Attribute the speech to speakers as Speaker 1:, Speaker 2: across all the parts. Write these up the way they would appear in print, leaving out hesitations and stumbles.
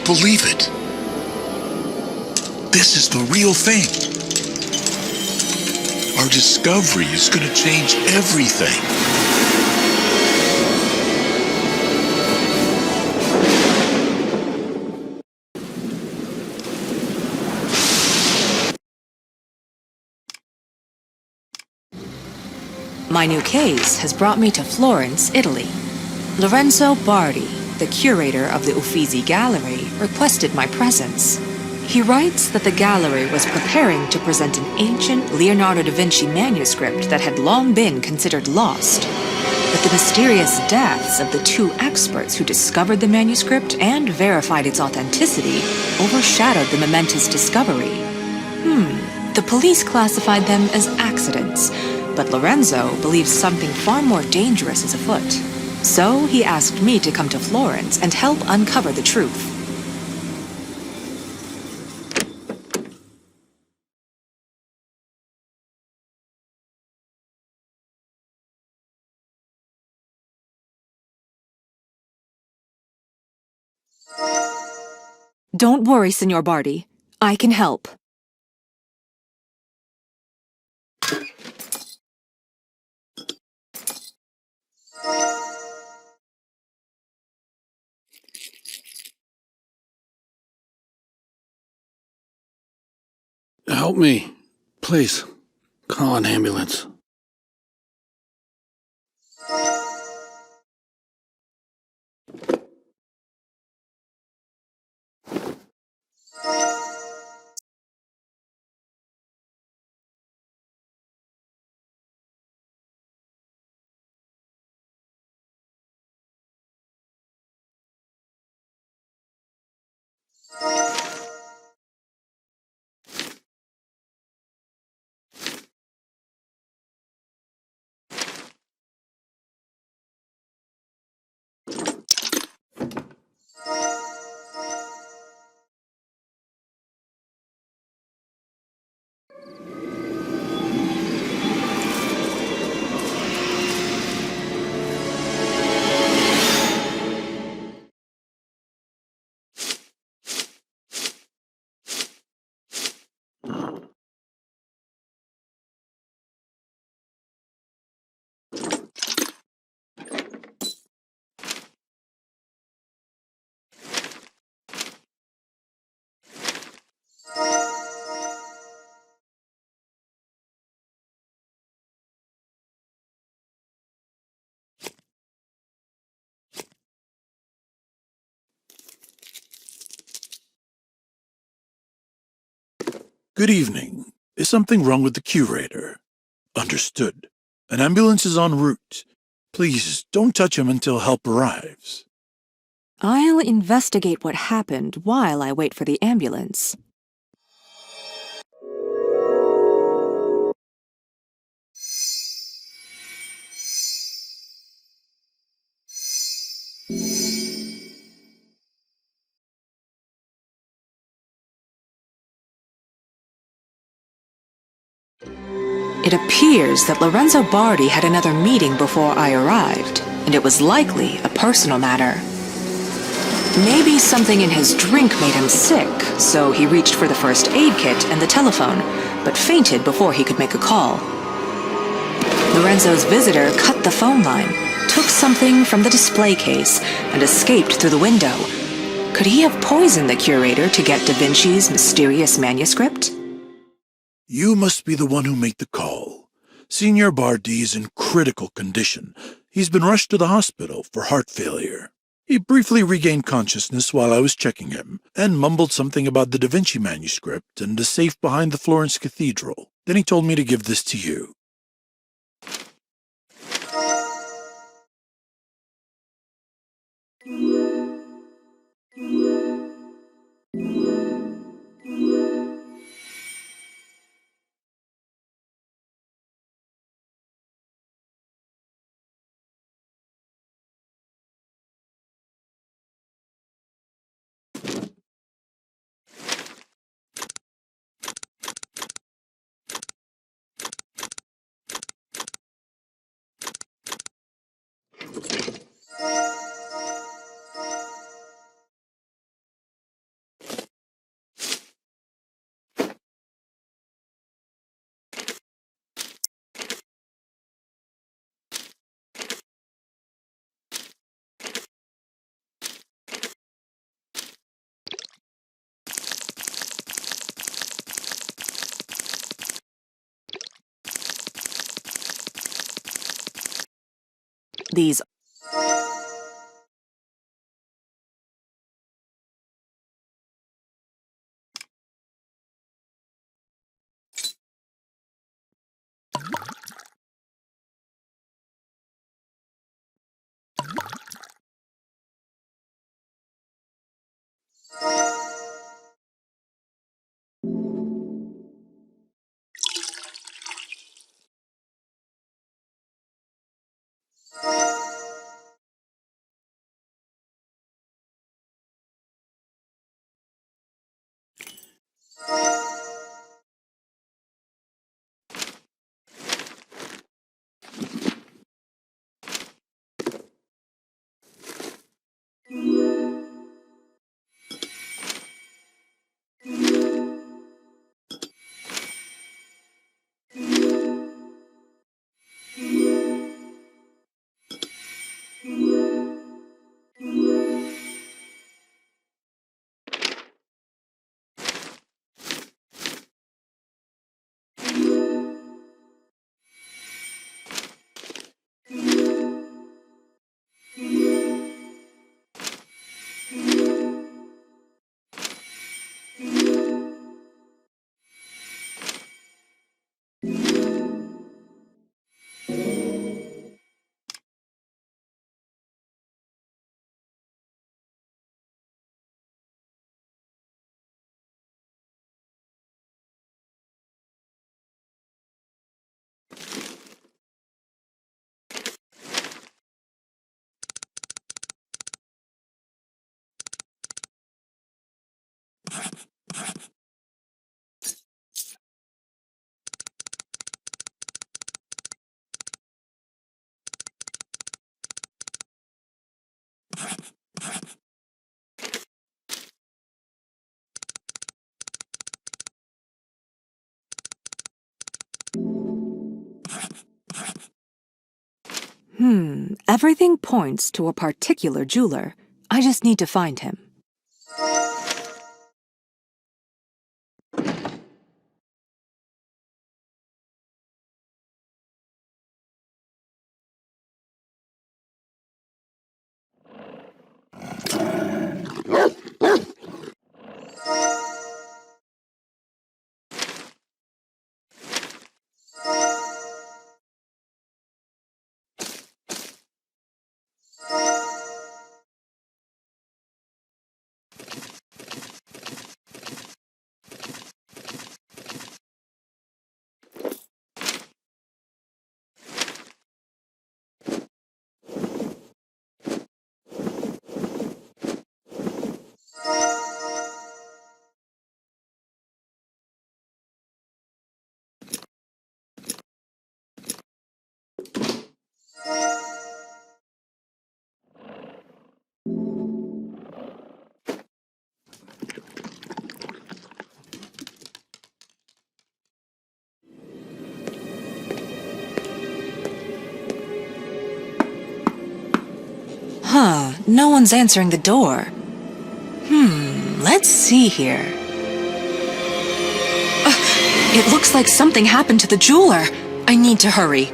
Speaker 1: believe it. This is the real thing. Our discovery is going to change everything.
Speaker 2: My new case has brought me to Florence, Italy. Lorenzo Bardi, the curator of the Uffizi Gallery, requested my presence. He writes that the gallery was preparing to present an ancient Leonardo da Vinci manuscript that had long been considered lost. But the mysterious deaths of the two experts who discovered the manuscript and verified its authenticity overshadowed the momentous discovery. The police classified them as accidents, but Lorenzo believes something far more dangerous is afoot. So he asked me to come to Florence and help uncover the truth. Don't worry, Signor Bardi. I can help.
Speaker 3: Help me. Please. Call an ambulance.
Speaker 1: Good evening. Is something wrong with the curator? Understood. An ambulance is en route. Please, don't touch him until help arrives.
Speaker 2: I'll investigate what happened while I wait for the ambulance. It appears that Lorenzo Bardi had another meeting before I arrived, and it was likely a personal matter. Maybe something in his drink made him sick, so he reached for the first aid kit and the telephone, but fainted before he could make a call. Lorenzo's visitor cut the phone line, took something from the display case, and escaped through the window. Could he have poisoned the curator to get Da Vinci's mysterious manuscript?
Speaker 1: You must be the one who made the call. Signor Bardi is in critical condition. He's been rushed to the hospital for heart failure. He briefly regained consciousness while I was checking him, and mumbled something about the Da Vinci manuscript and a safe behind the Florence Cathedral. Then he told me to give this to you.
Speaker 2: These everything points to a particular jeweler. I just need to find him. No one's answering the door. Let's see here. It looks like something happened to the jeweler. I need to hurry.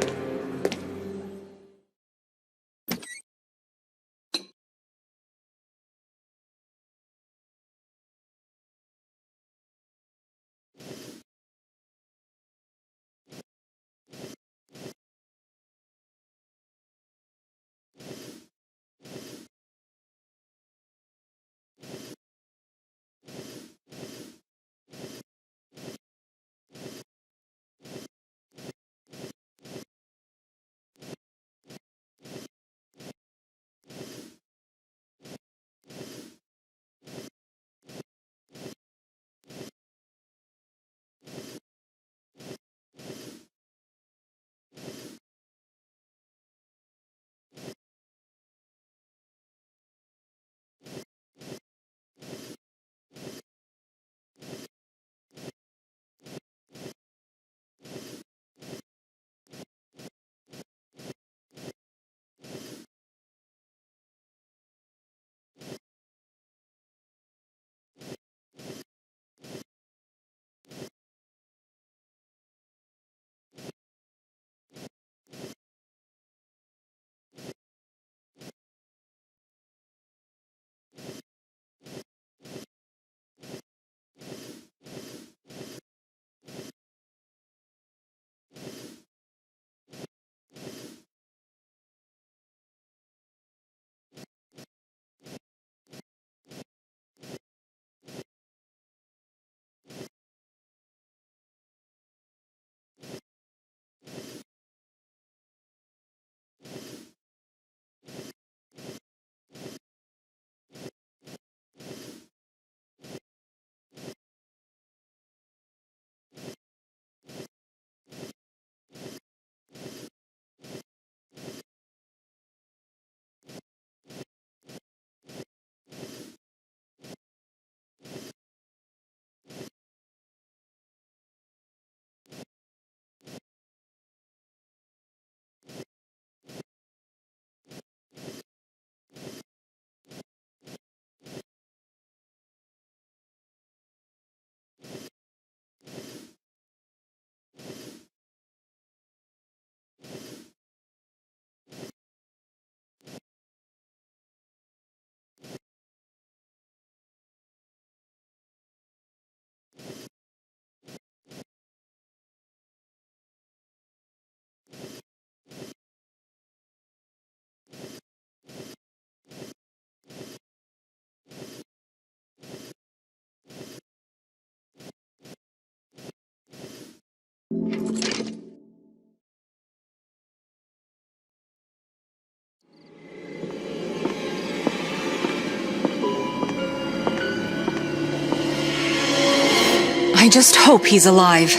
Speaker 2: I just hope he's alive.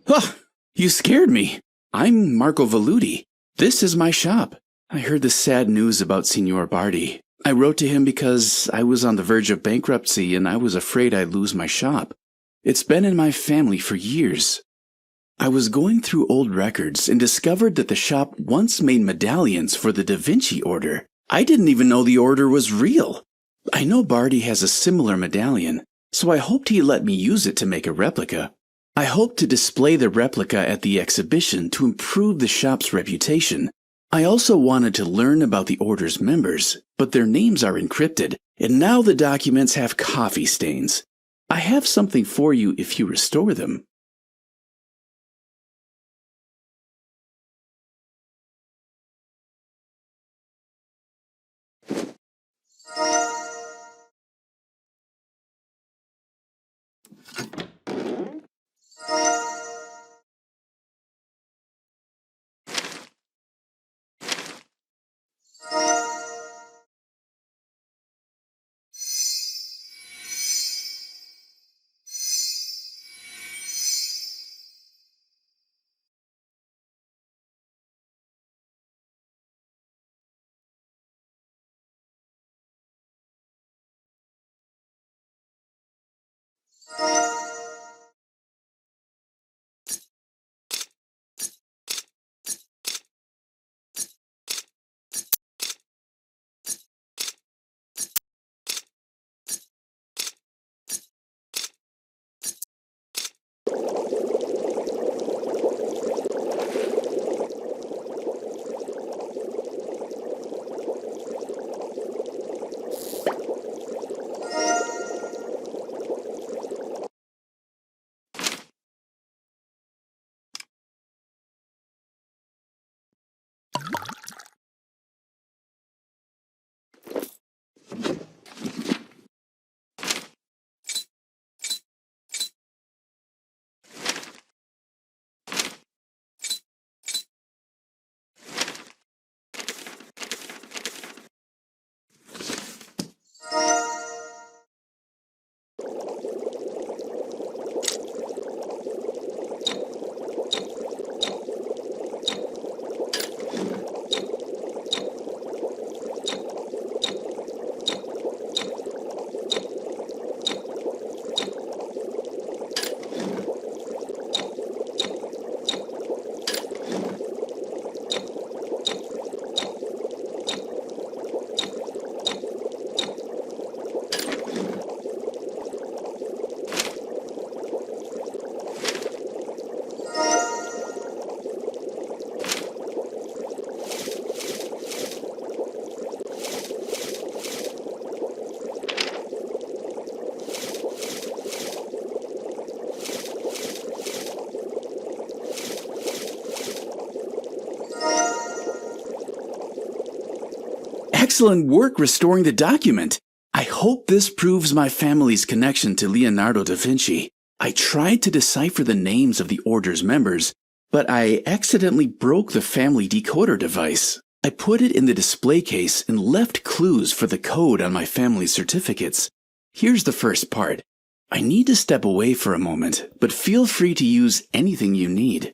Speaker 4: Oh, you scared me. I'm Marco Velluti. This is my shop. I heard the sad news about Signor Bardi. I wrote to him because I was on the verge of bankruptcy and I was afraid I'd lose my shop. It's been in my family for years. I was going through old records and discovered that the shop once made medallions for the Da Vinci order. I didn't even know the order was real. I know Bardi has a similar medallion, so I hoped he'd let me use it to make a replica. I hoped to display the replica at the exhibition to improve the shop's reputation. I also wanted to learn about the order's members, but their names are encrypted, and now the documents have coffee stains. I have something for you if you restore them. Excellent work restoring the document. I hope this proves my family's connection to Leonardo da Vinci. I tried to decipher the names of the order's members, but I accidentally broke the family decoder device. I put it in the display case and left clues for the code on my family's certificates. Here's the first part. I need to step away for a moment, but feel free to use anything you need.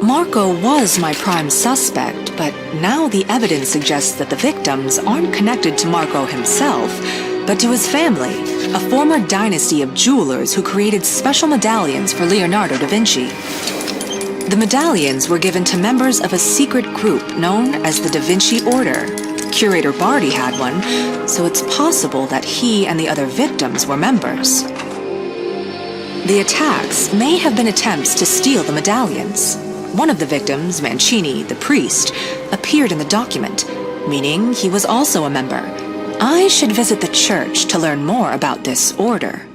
Speaker 2: Marco was my prime suspect, but now the evidence suggests that the victims aren't connected to Marco himself, but to his family, a former dynasty of jewelers who created special medallions for Leonardo da Vinci. The medallions were given to members of a secret group known as the Da Vinci Order. Curator Barty had one, so it's possible that he and the other victims were members. The attacks may have been attempts to steal the medallions. One of the victims, Mancini, the priest, appeared in the document, meaning he was also a member. I should visit the church to learn more about this order.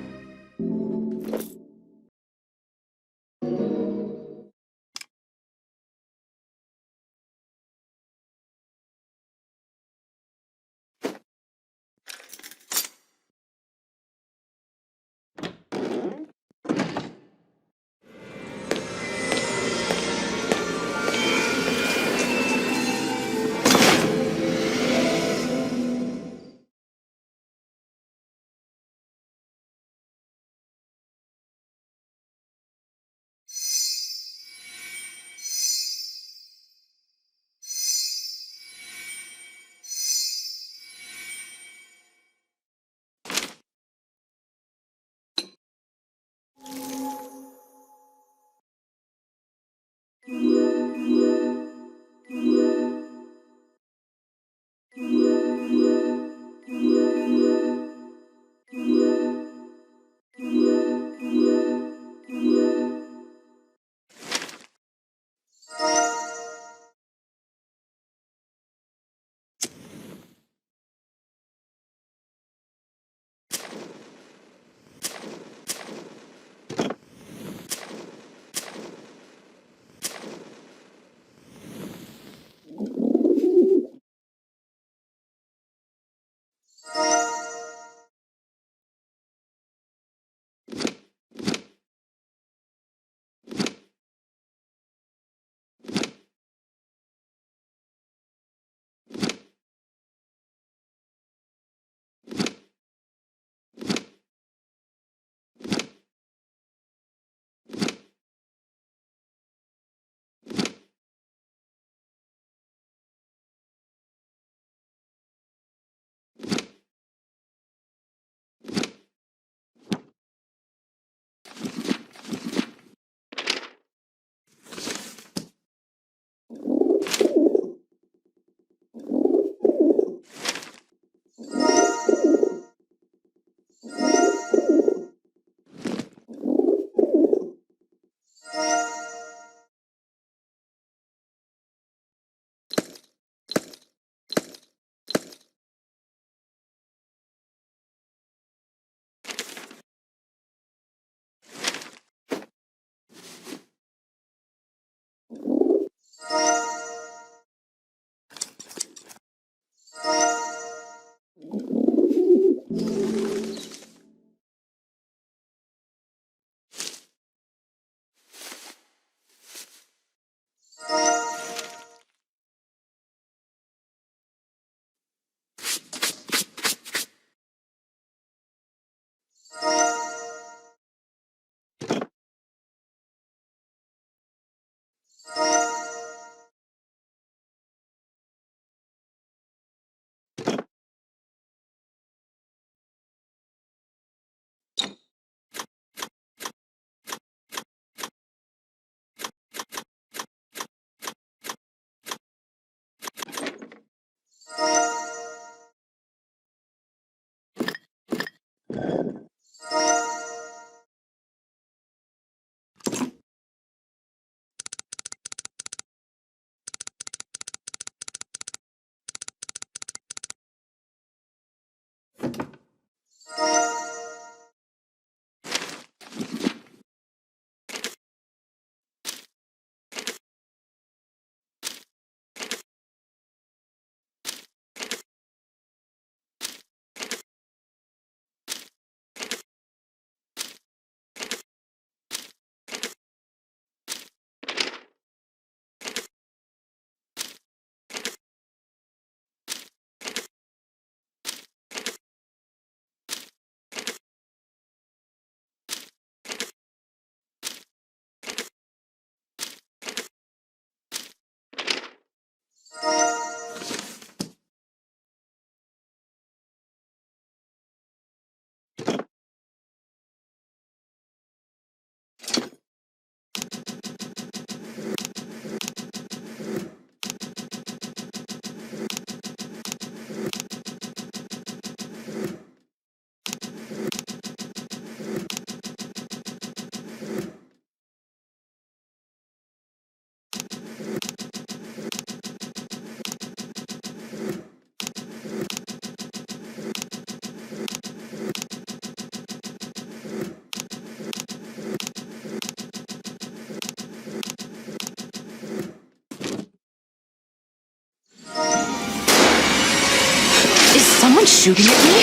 Speaker 2: Is someone shooting at me?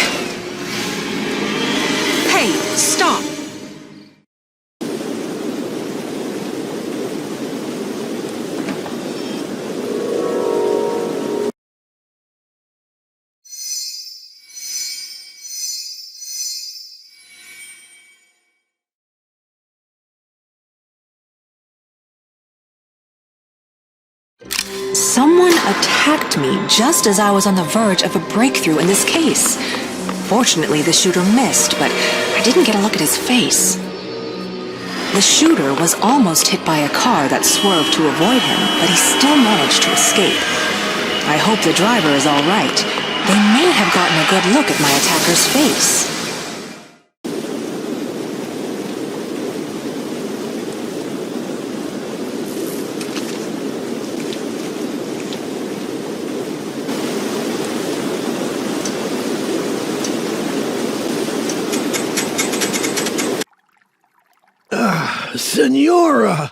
Speaker 2: Hey, stop! Someone attacked me just as I was on the verge of a breakthrough in this case. Fortunately, the shooter missed, but I didn't get a look at his face. The shooter was almost hit by a car that swerved to avoid him, but he still managed to escape. I hope the driver is all right. They may have gotten a good look at my attacker's face.
Speaker 5: Senora!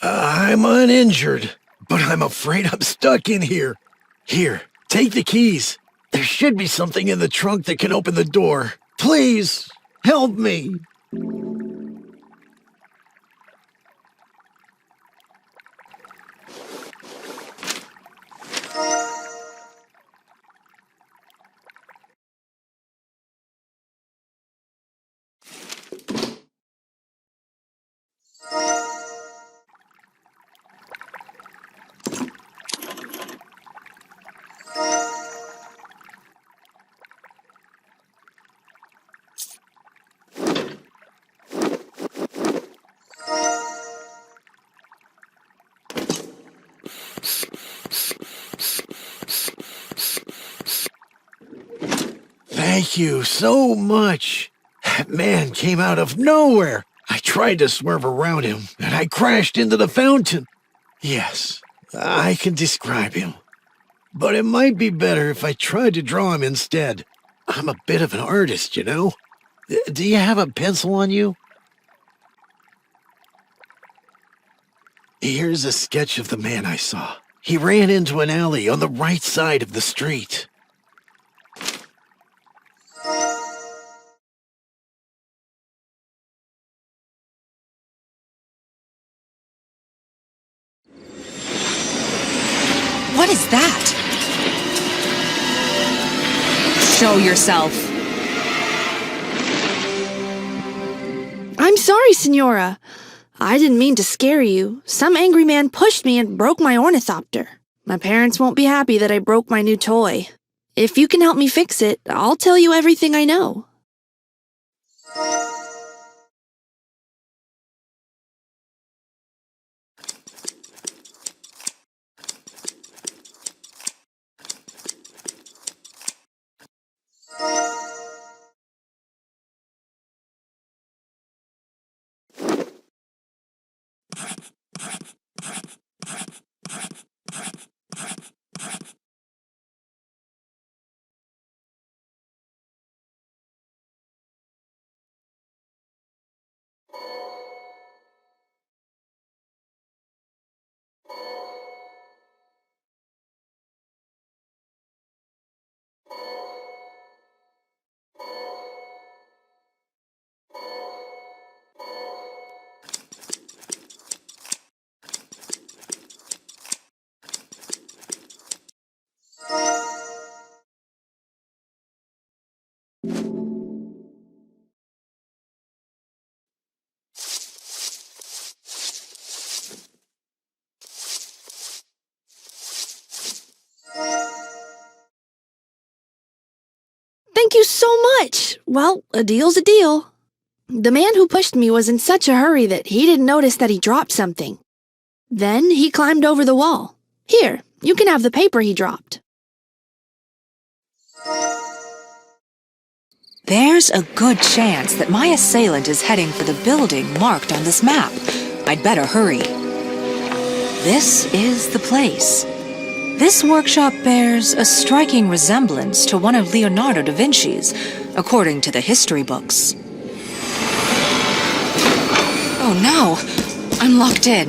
Speaker 5: I'm uninjured, but I'm afraid I'm stuck in here. Here, take the keys. There should be something in the trunk that can open the door. Please, help me. Thank you so much. That man came out of nowhere. I tried to swerve around him, and I crashed into the fountain. Yes, I can describe him. But it might be better if I tried to draw him instead. I'm a bit of an artist, you know. Do you have a pencil on you? Here's a sketch of the man I saw. He ran into an alley on the right side of the street.
Speaker 2: What is that? Show yourself.
Speaker 6: I'm sorry, Senora. I didn't mean to scare you. Some angry man pushed me and broke my ornithopter. My parents won't be happy that I broke my new toy. If you can help me fix it, I'll tell you everything I know. Thank you so much. Well, a deal's a deal. The man who pushed me was in such a hurry that he didn't notice that he dropped something. Then he climbed over the wall. Here, you can have the paper he dropped.
Speaker 2: There's a good chance that my assailant is heading for the building marked on this map. I'd better hurry. This is the place. This workshop bears a striking resemblance to one of Leonardo da Vinci's, according to the history books. Oh no, I'm locked in.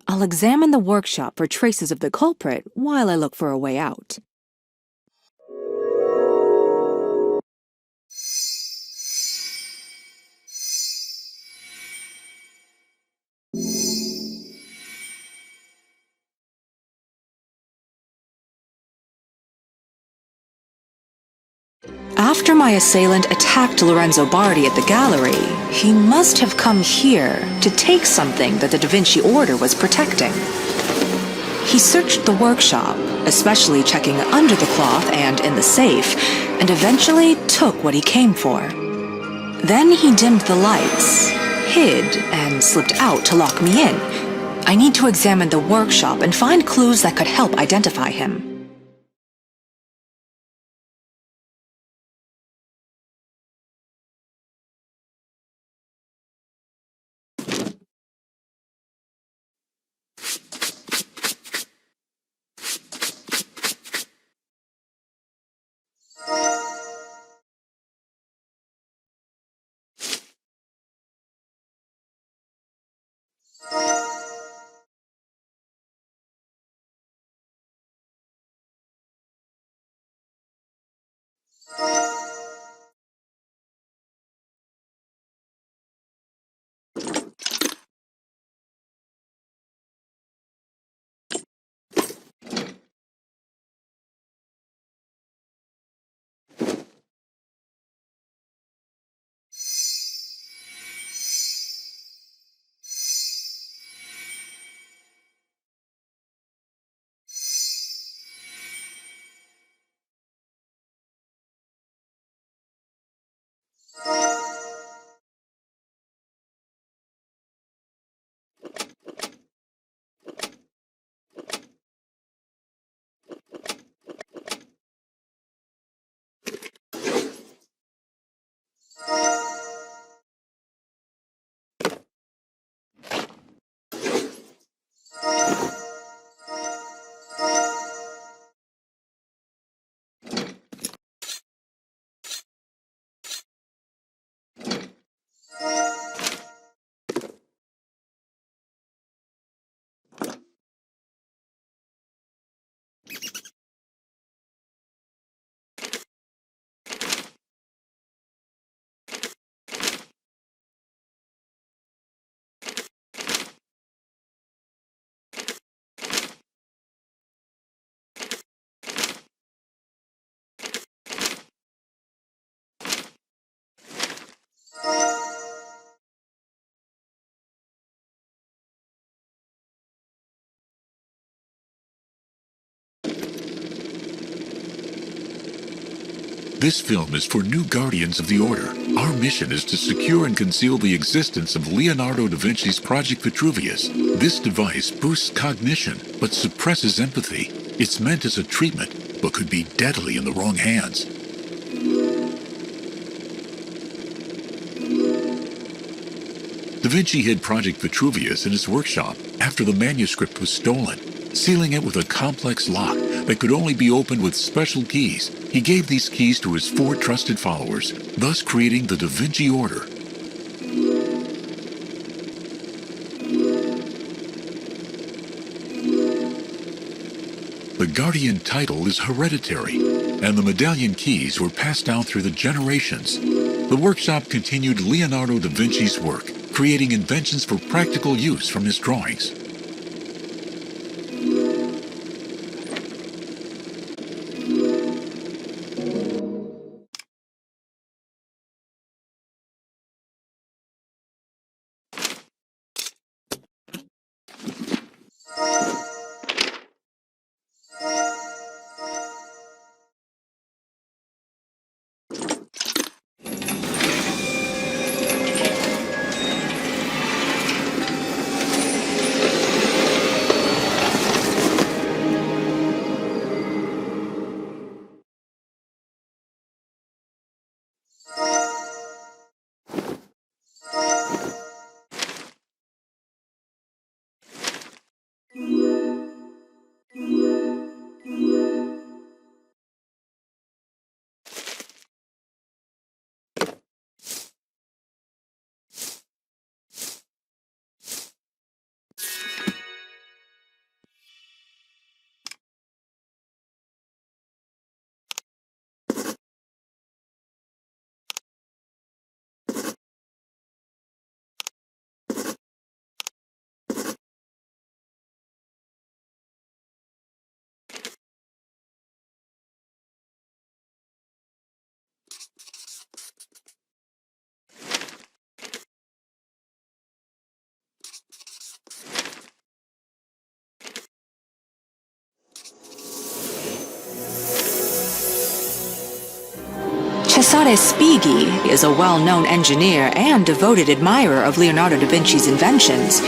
Speaker 2: I'll examine the workshop for traces of the culprit while I look for a way out. After my assailant attacked Lorenzo Bardi at the gallery, he must have come here to take something that the Da Vinci Order was protecting. He searched the workshop, especially checking under the cloth and in the safe, and eventually took what he came for. Then he dimmed the lights, hid, and slipped out to lock me in. I need to examine the workshop and find clues that could help identify him.
Speaker 1: This film is for new guardians of the Order. Our mission is to secure and conceal the existence of Leonardo da Vinci's Project Vitruvius. This device boosts cognition, but suppresses empathy. It's meant as a treatment, but could be deadly in the wrong hands. Da Vinci hid Project Vitruvius in his workshop after the manuscript was stolen, sealing it with a complex lock that could only be opened with special keys. He gave these keys to his 4 trusted followers, thus creating the Da Vinci Order. The Guardian title is hereditary, and the medallion keys were passed down through the generations. The workshop continued Leonardo da Vinci's work, creating inventions for practical use from his drawings.
Speaker 2: Cesare Spighi is a well-known engineer and devoted admirer of Leonardo da Vinci's inventions.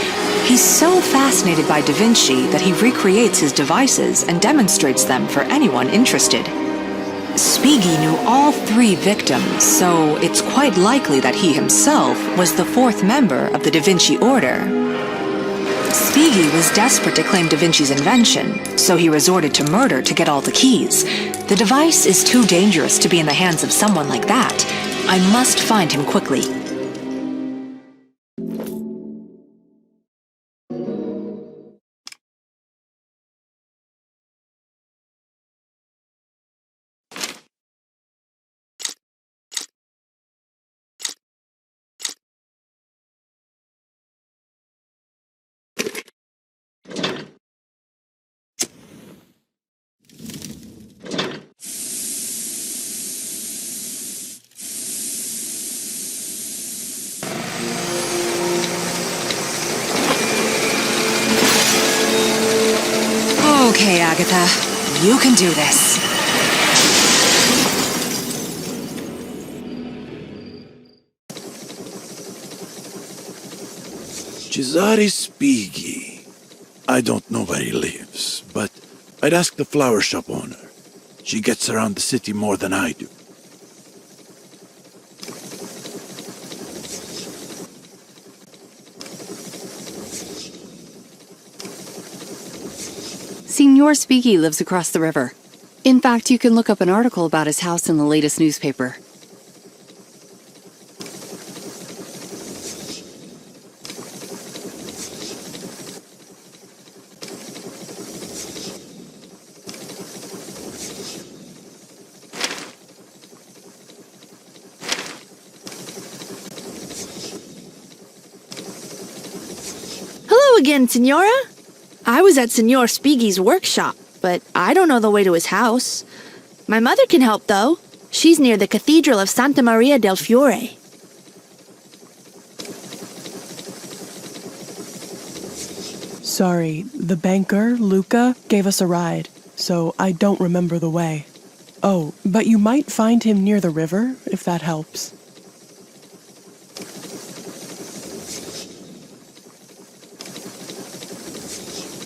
Speaker 2: He's so fascinated by Da Vinci that he recreates his devices and demonstrates them for anyone interested. Spieghi knew all 3 victims, so it's quite likely that he himself was the 4th member of the Da Vinci Order. Spieghi was desperate to claim Da Vinci's invention, so he resorted to murder to get all the keys. The device is too dangerous to be in the hands of someone like that. I must find him quickly. Okay, Agatha, you can do this.
Speaker 1: Cesare Spieghi. I don't know where he lives, but I'd ask the flower shop owner. She gets around the city more than I do.
Speaker 7: Signor Spieghi lives across the river. In fact, you can look up an article about his house in the latest newspaper.
Speaker 6: Hello again, Signora. I was at Signor Spieghi's workshop, but I don't know the way to his house. My mother can help, though. She's near the Cathedral of Santa Maria del Fiore.
Speaker 8: Sorry, the banker, Luca, gave us a ride, so I don't remember the way. Oh, but you might find him near the river, if that helps.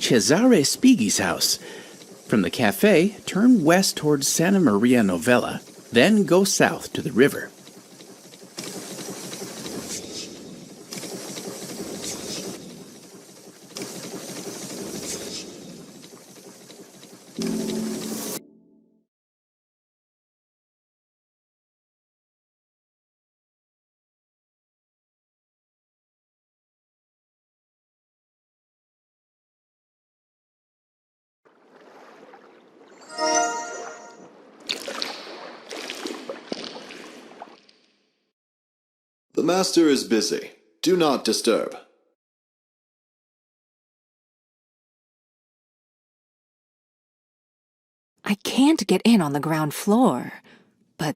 Speaker 4: Cesare Spieghi's house. From the cafe, turn west towards Santa Maria Novella, then go south to the river.
Speaker 9: The master is busy. Do not disturb.
Speaker 2: I can't get in on the ground floor, but...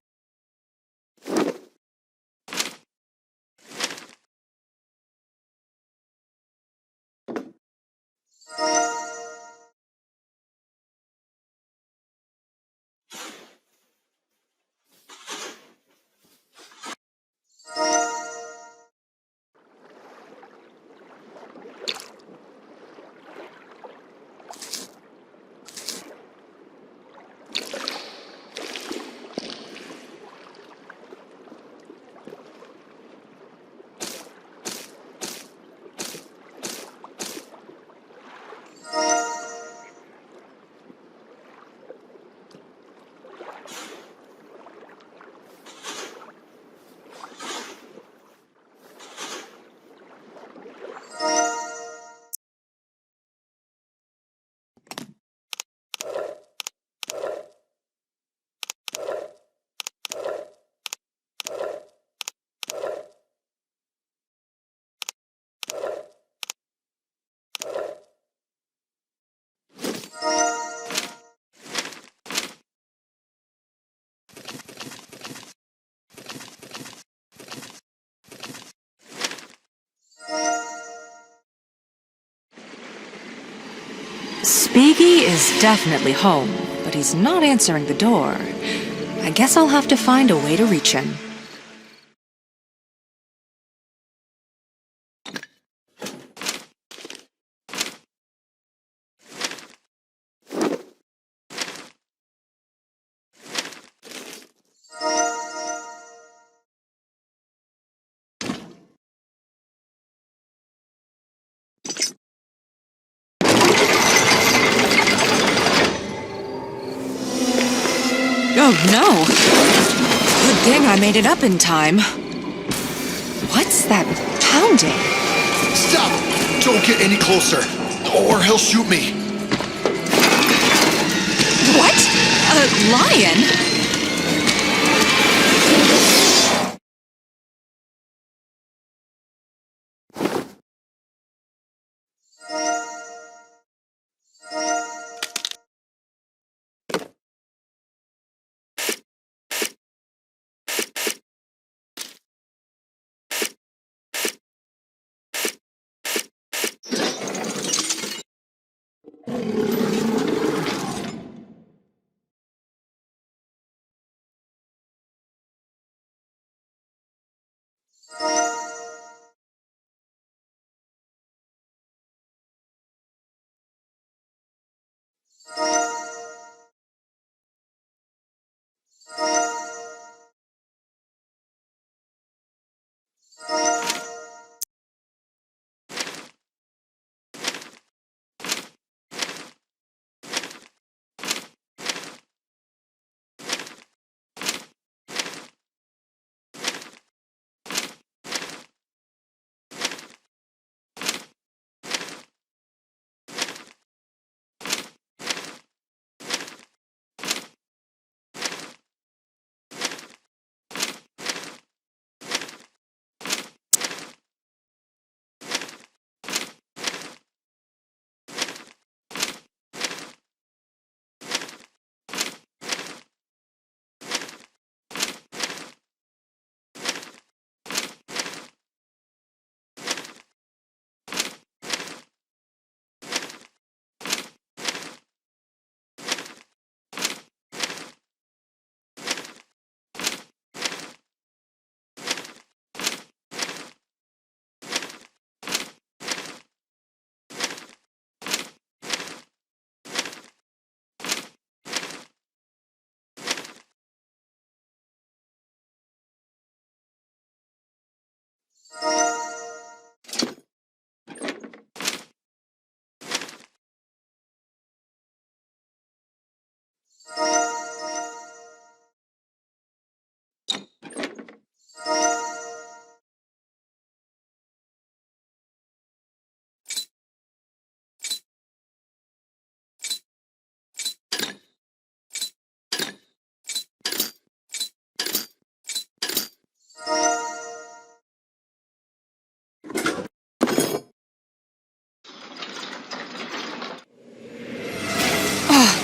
Speaker 2: Spieghi is definitely home, but he's not answering the door. I guess I'll have to find a way to reach him. Oh no! Good thing I made it up in time. What's that pounding?
Speaker 1: Stop! Don't get any closer, or he'll shoot me.
Speaker 2: What? A lion?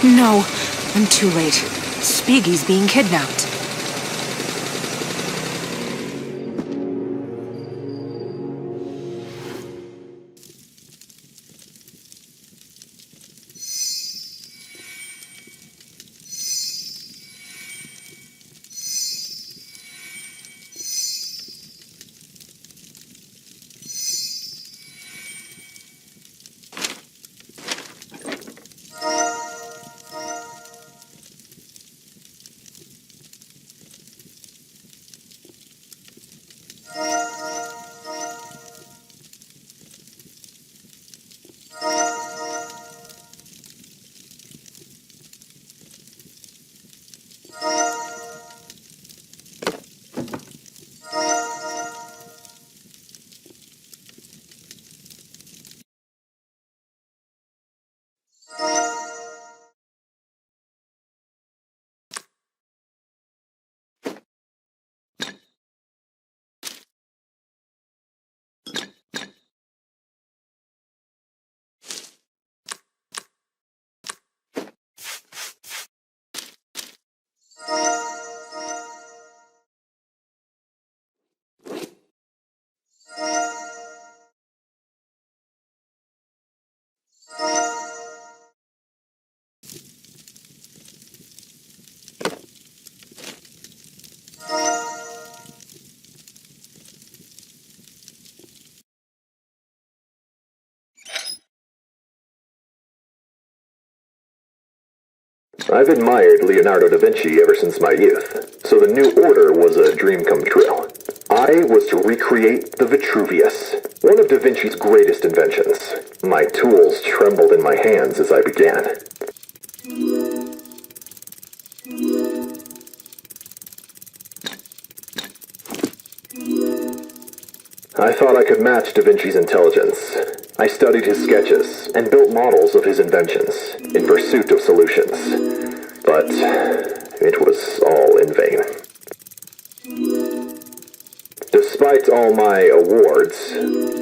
Speaker 2: No, I'm too late. Spiegel's being kidnapped.
Speaker 10: I've admired Leonardo da Vinci ever since my youth, so the new order was a dream come true. I was to recreate the Vitruvius, one of da Vinci's greatest inventions. My tools trembled in my hands as I began. I thought I could match Da Vinci's intelligence. I studied his sketches and built models of his inventions in pursuit of solutions. But it was all in vain. Despite all my awards,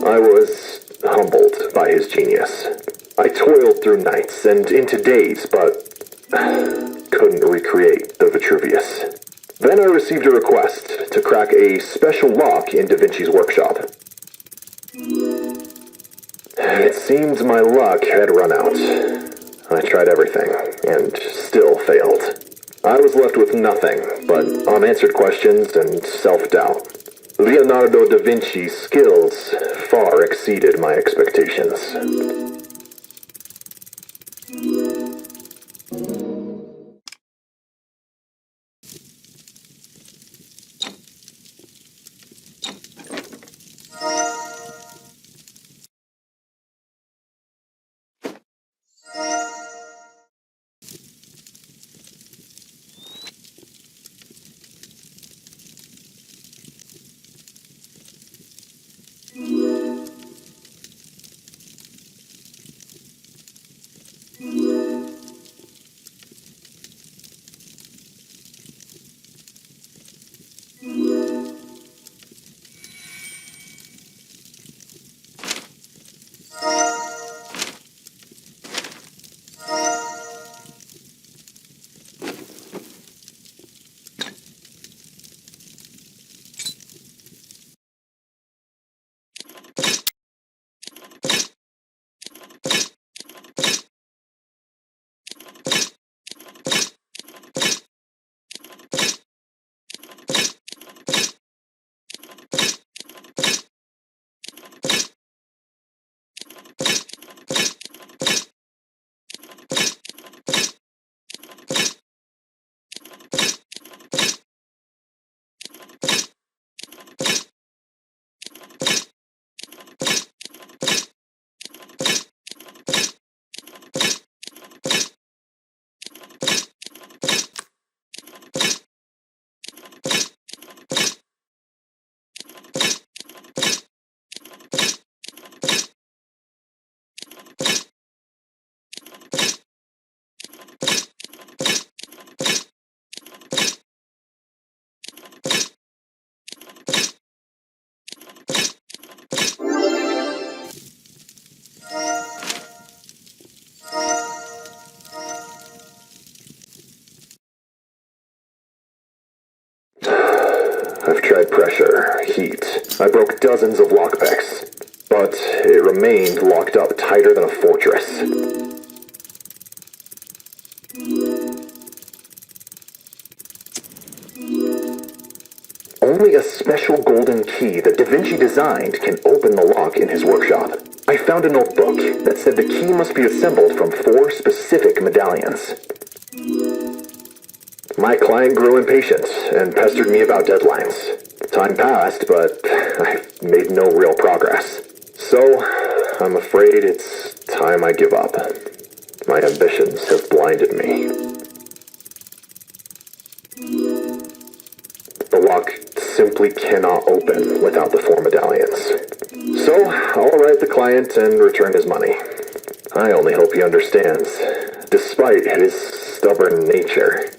Speaker 10: I was humbled by his genius. I toiled through nights and into days, but couldn't recreate the Vitruvius. Then I received a request to crack a special lock in Da Vinci's workshop. It seemed my luck had run out. I tried everything, and still failed. I was left with nothing but unanswered questions and self-doubt. Leonardo da Vinci's skills far exceeded my expectations. I've tried pressure, heat. I broke dozens of lockpicks, but it remained locked up tighter than a fortress. Only a special golden key that Da Vinci designed can open the lock in his workshop. I found a notebook that said the key must be assembled from 4 specific medallions. My client grew impatient and pestered me about deadlines. Time passed, but I made no real progress. So, I'm afraid it's time I give up. My ambitions have blinded me. The lock simply cannot open without the 4 medallions. So, I'll write the client and return his money. I only hope he understands, despite his stubborn nature.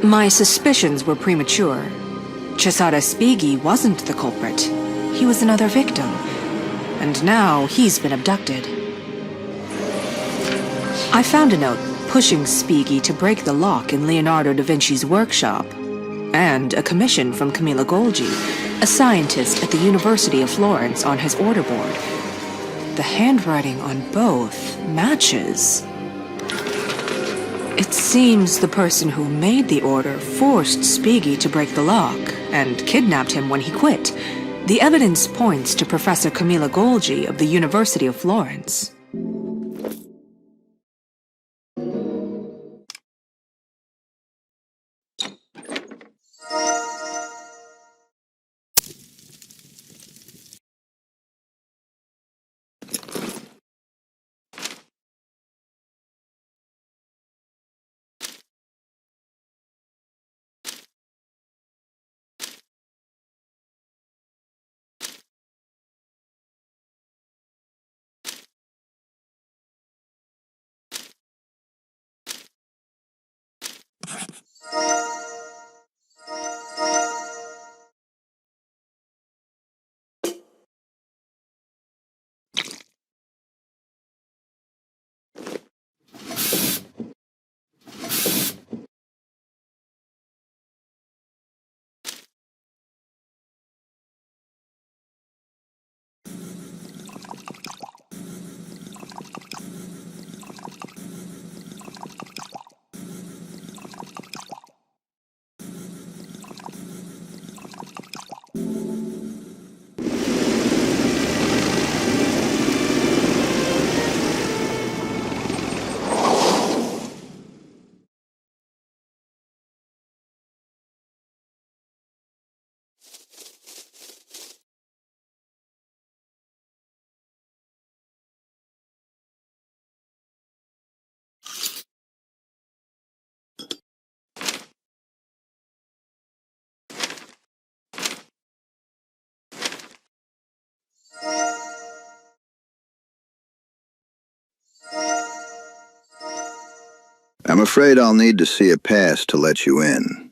Speaker 2: My suspicions were premature. Cesare Spighi wasn't the culprit. He was another victim. And now he's been abducted. I found a note pushing Spieghi to break the lock in Leonardo da Vinci's workshop, and a commission from Camilla Golgi, a scientist at the University of Florence, on his order board. The handwriting on both matches. It seems the person who made the order forced Spieghi to break the lock and kidnapped him when he quit. The evidence points to Professor Camilla Golgi of the University of Florence.
Speaker 11: I'm afraid I'll need to see a pass to let you in.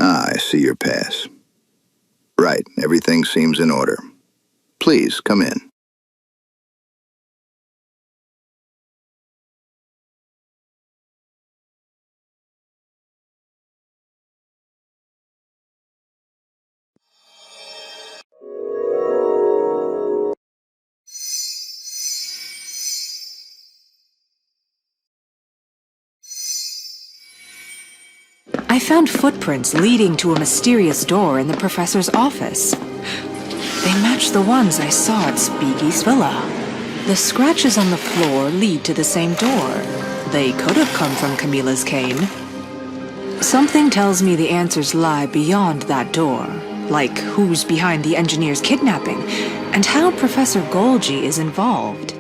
Speaker 11: Ah, I see your pass. Right, everything seems in order. Please, come in.
Speaker 2: I found footprints leading to a mysterious door in the professor's office. They match the ones I saw at Spiegel's villa. The scratches on the floor lead to the same door. They could have come from Camilla's cane. Something tells me the answers lie beyond that door, like who's behind the engineer's kidnapping, and how Professor Golgi is involved.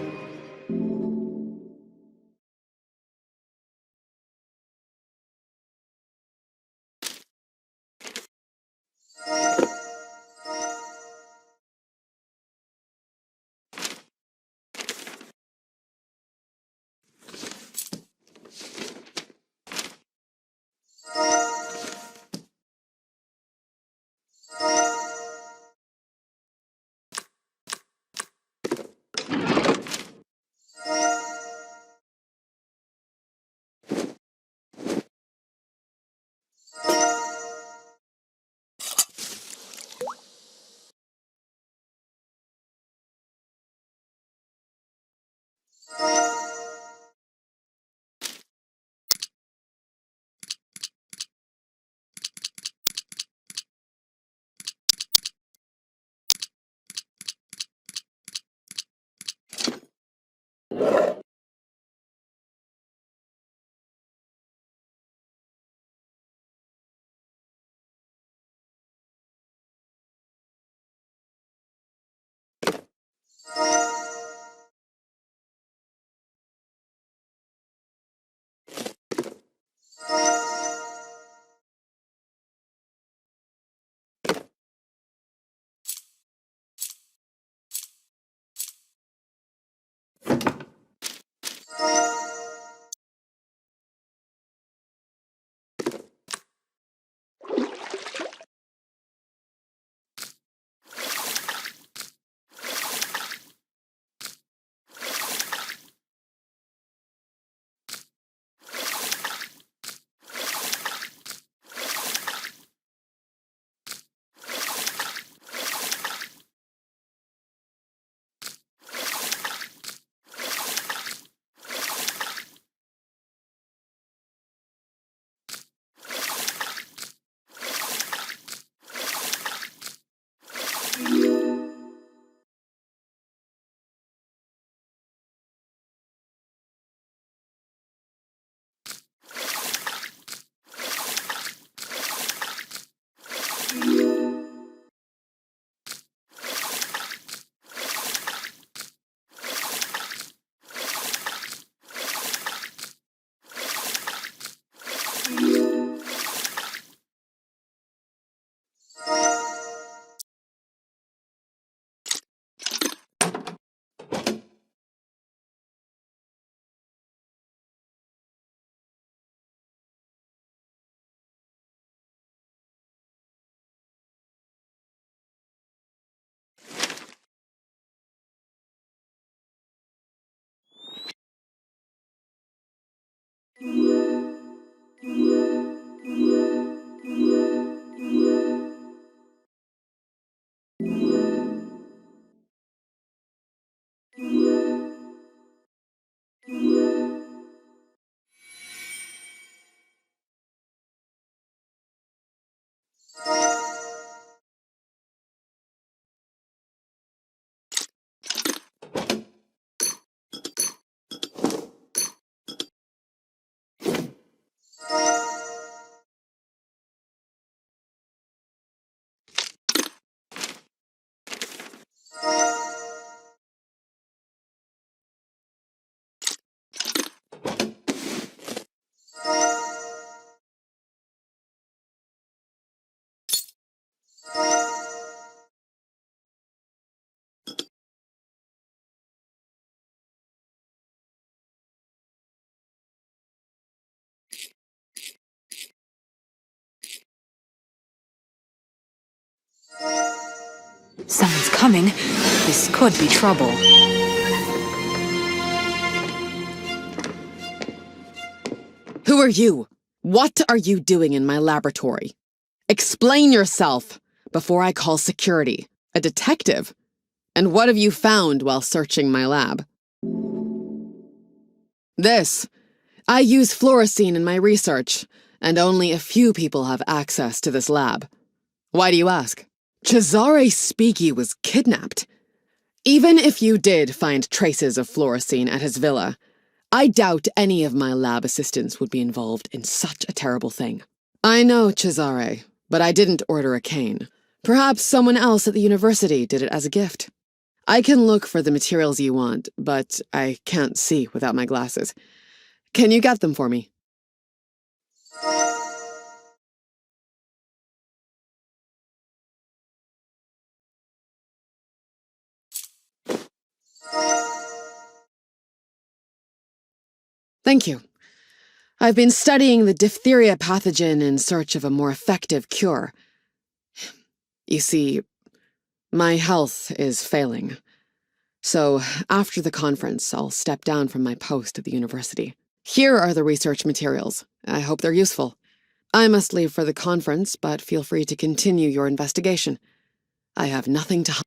Speaker 2: Someone's coming. This could be trouble.
Speaker 12: Who are you? What are you doing in my laboratory? Explain yourself before I call security. A detective? And what have you found while searching my lab? This. I use fluorescein in my research, and only a few people have access to this lab. Why do you ask? Cesare Spighi was kidnapped. Even if you did find traces of fluorescein at his villa, I doubt any of my lab assistants would be involved in such a terrible thing. I know Cesare, but I didn't order a cane. Perhaps someone else at the university did it as a gift. I can look for the materials you want, but I can't see without my glasses. Can you get them for me? Thank you. I've been studying the diphtheria pathogen in search of a more effective cure. You see, my health is failing. So, after the conference, I'll step down from my post at the university. Here are the research materials. I hope they're useful. I must leave for the conference, but feel free to continue your investigation. I have nothing to hide.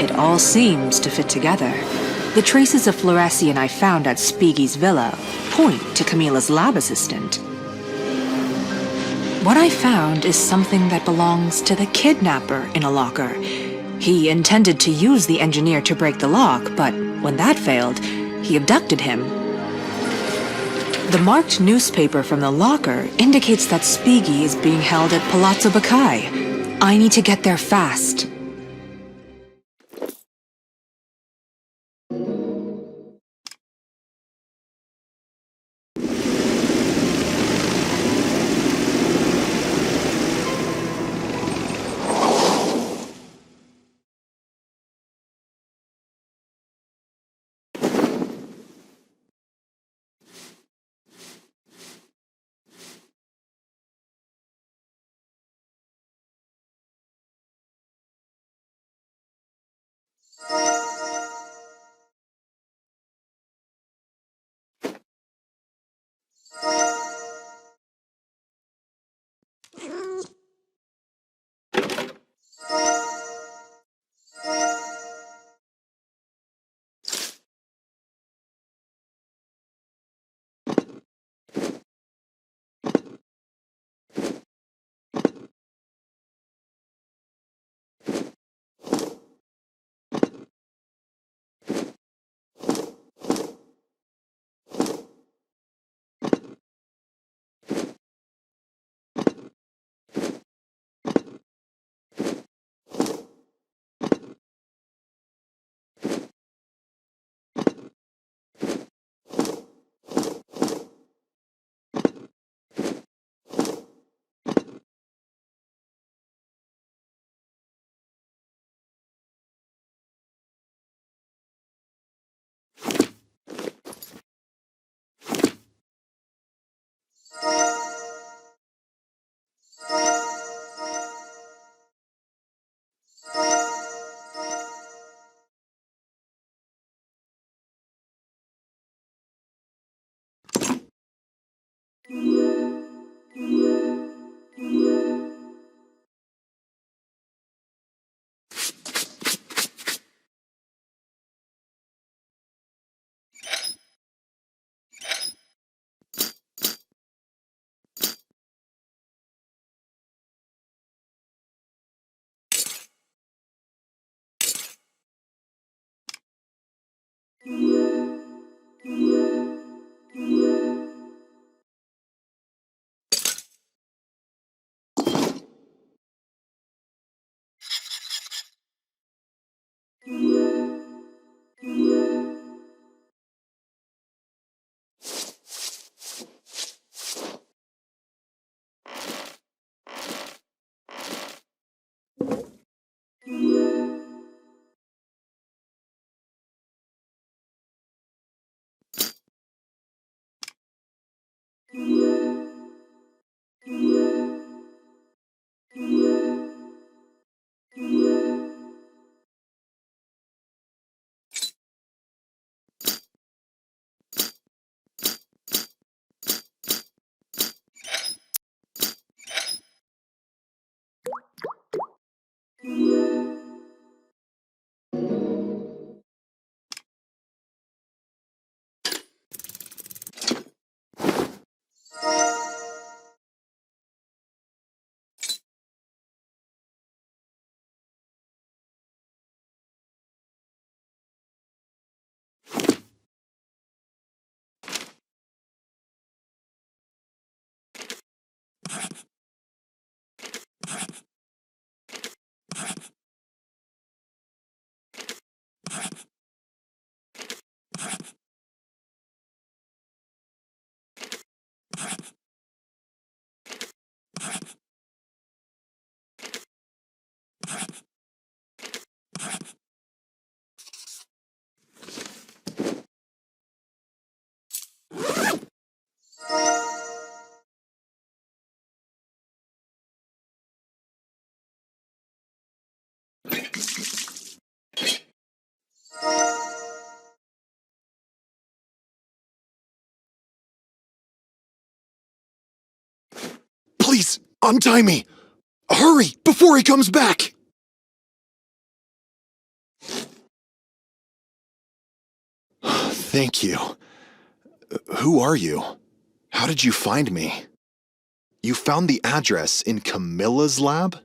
Speaker 2: It all seems to fit together. The traces of fluorescein I found at Spighi's villa point to Camilla's lab assistant. What I found is something that belongs to the kidnapper in a locker. He intended to use the engineer to break the lock, but when that failed, he abducted him. The marked newspaper from the locker indicates that Spighi is being held at Palazzo Baccai. I need to get there fast.
Speaker 13: Please, untie me! Hurry, before he comes back! Thank you. Who are you? How did you find me? You found the address in Camilla's lab?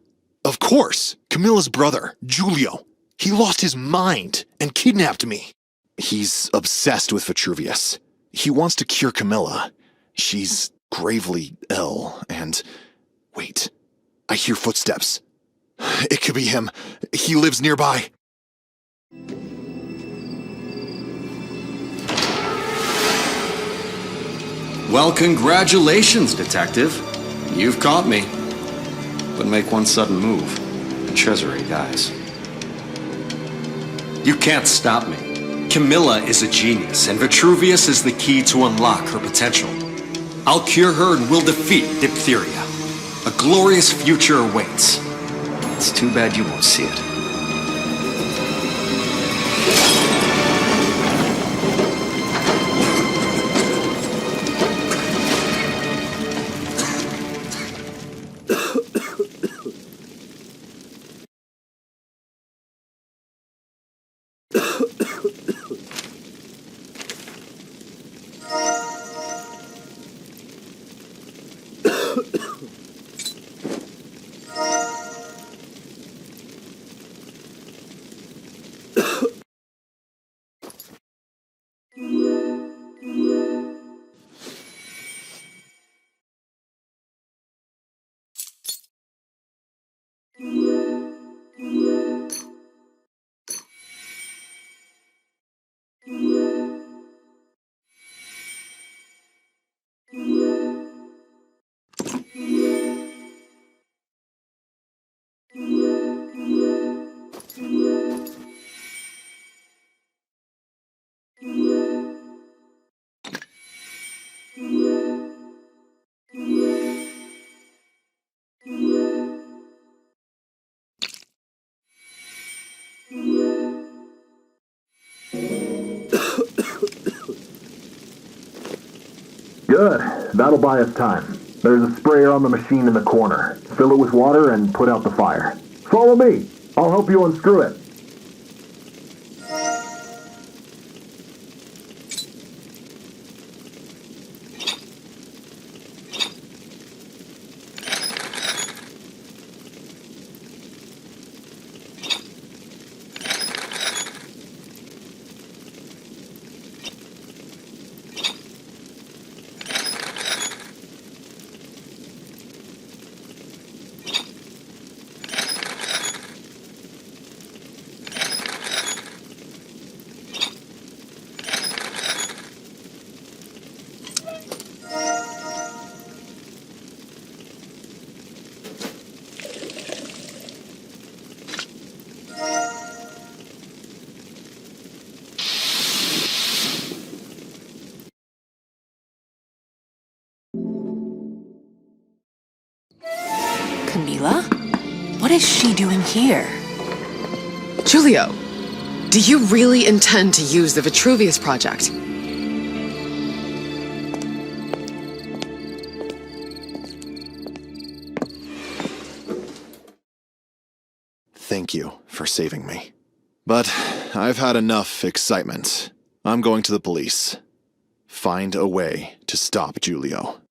Speaker 13: Of course! Camilla's brother, Giulio. He lost his mind and kidnapped me. He's obsessed with Vitruvius. He wants to cure Camilla. She's gravely ill, and... Wait, I hear footsteps. It could be him. He lives nearby.
Speaker 14: Well, congratulations, Detective. You've caught me. But make one sudden move, and Cesare dies. You can't stop me. Camilla is a genius, and Vitruvius is the key to unlock her potential. I'll cure her and we'll defeat diphtheria. A glorious future awaits. It's too bad you won't see it.
Speaker 10: Good. That'll buy us time. There's a sprayer on the machine in the corner. Fill it with water and put out the fire. Follow me. I'll help you unscrew it.
Speaker 2: Camilla? What is she doing here?
Speaker 12: Giulio, do you really intend to use the Vitruvius project?
Speaker 13: Thank you for saving me. But I've had enough excitement. I'm going to the police. Find a way to stop Giulio.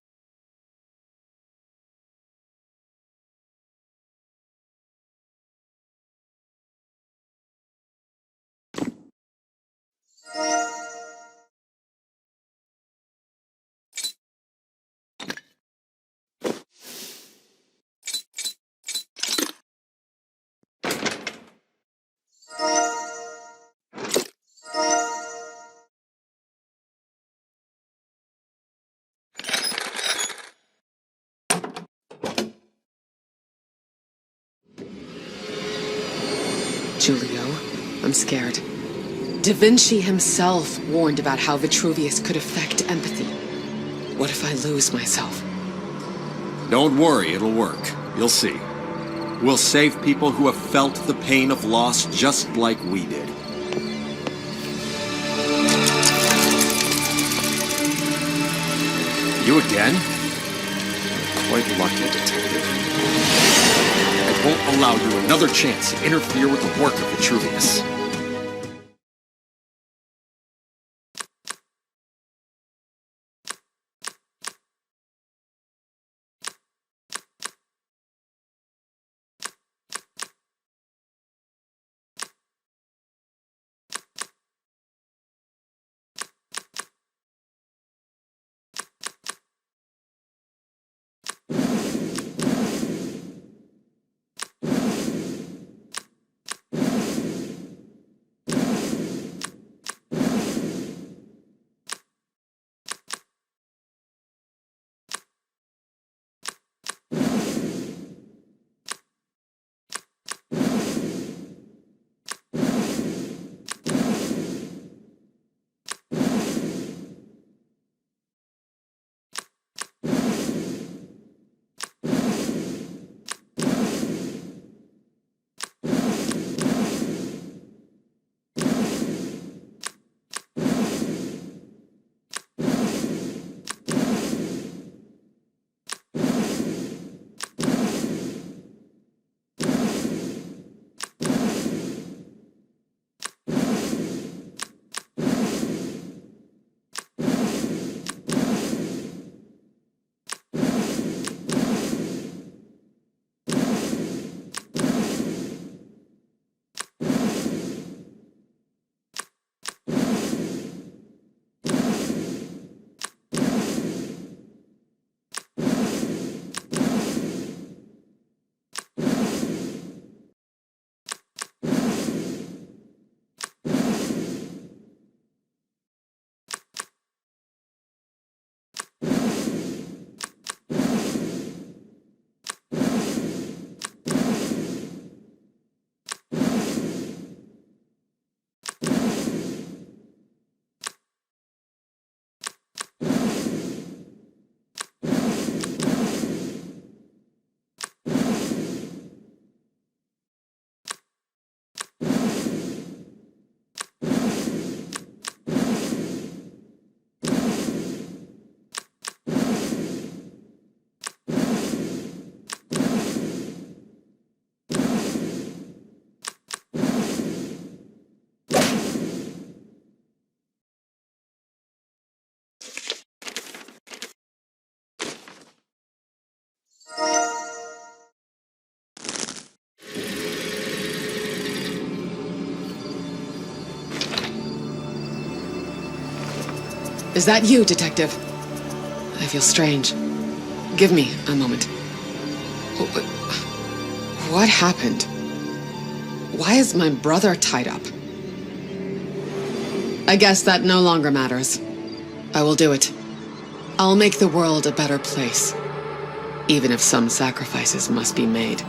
Speaker 12: Giulio, I'm scared. Da Vinci himself warned about how Vitruvius could affect empathy. What if I lose myself?
Speaker 14: Don't worry, it'll work. You'll see. We'll save people who have felt the pain of loss just like we did. You again? Quite lucky, Detective. I won't allow you another chance to interfere with the work of Vitruvius.
Speaker 12: Is that you, Detective? I feel strange. Give me a moment. What happened? Why is my brother tied up? I guess that no longer matters. I will do it. I'll make the world a better place, even if some sacrifices must be made.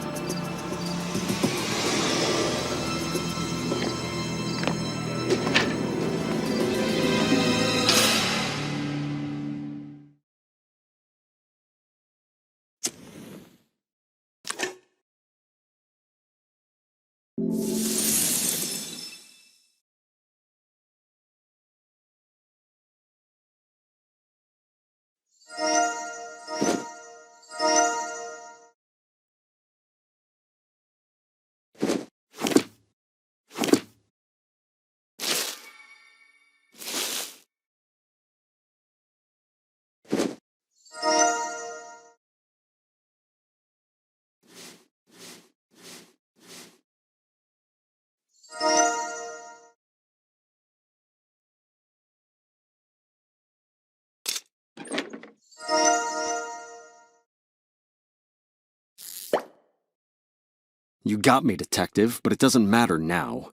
Speaker 14: You got me, Detective, but it doesn't matter now.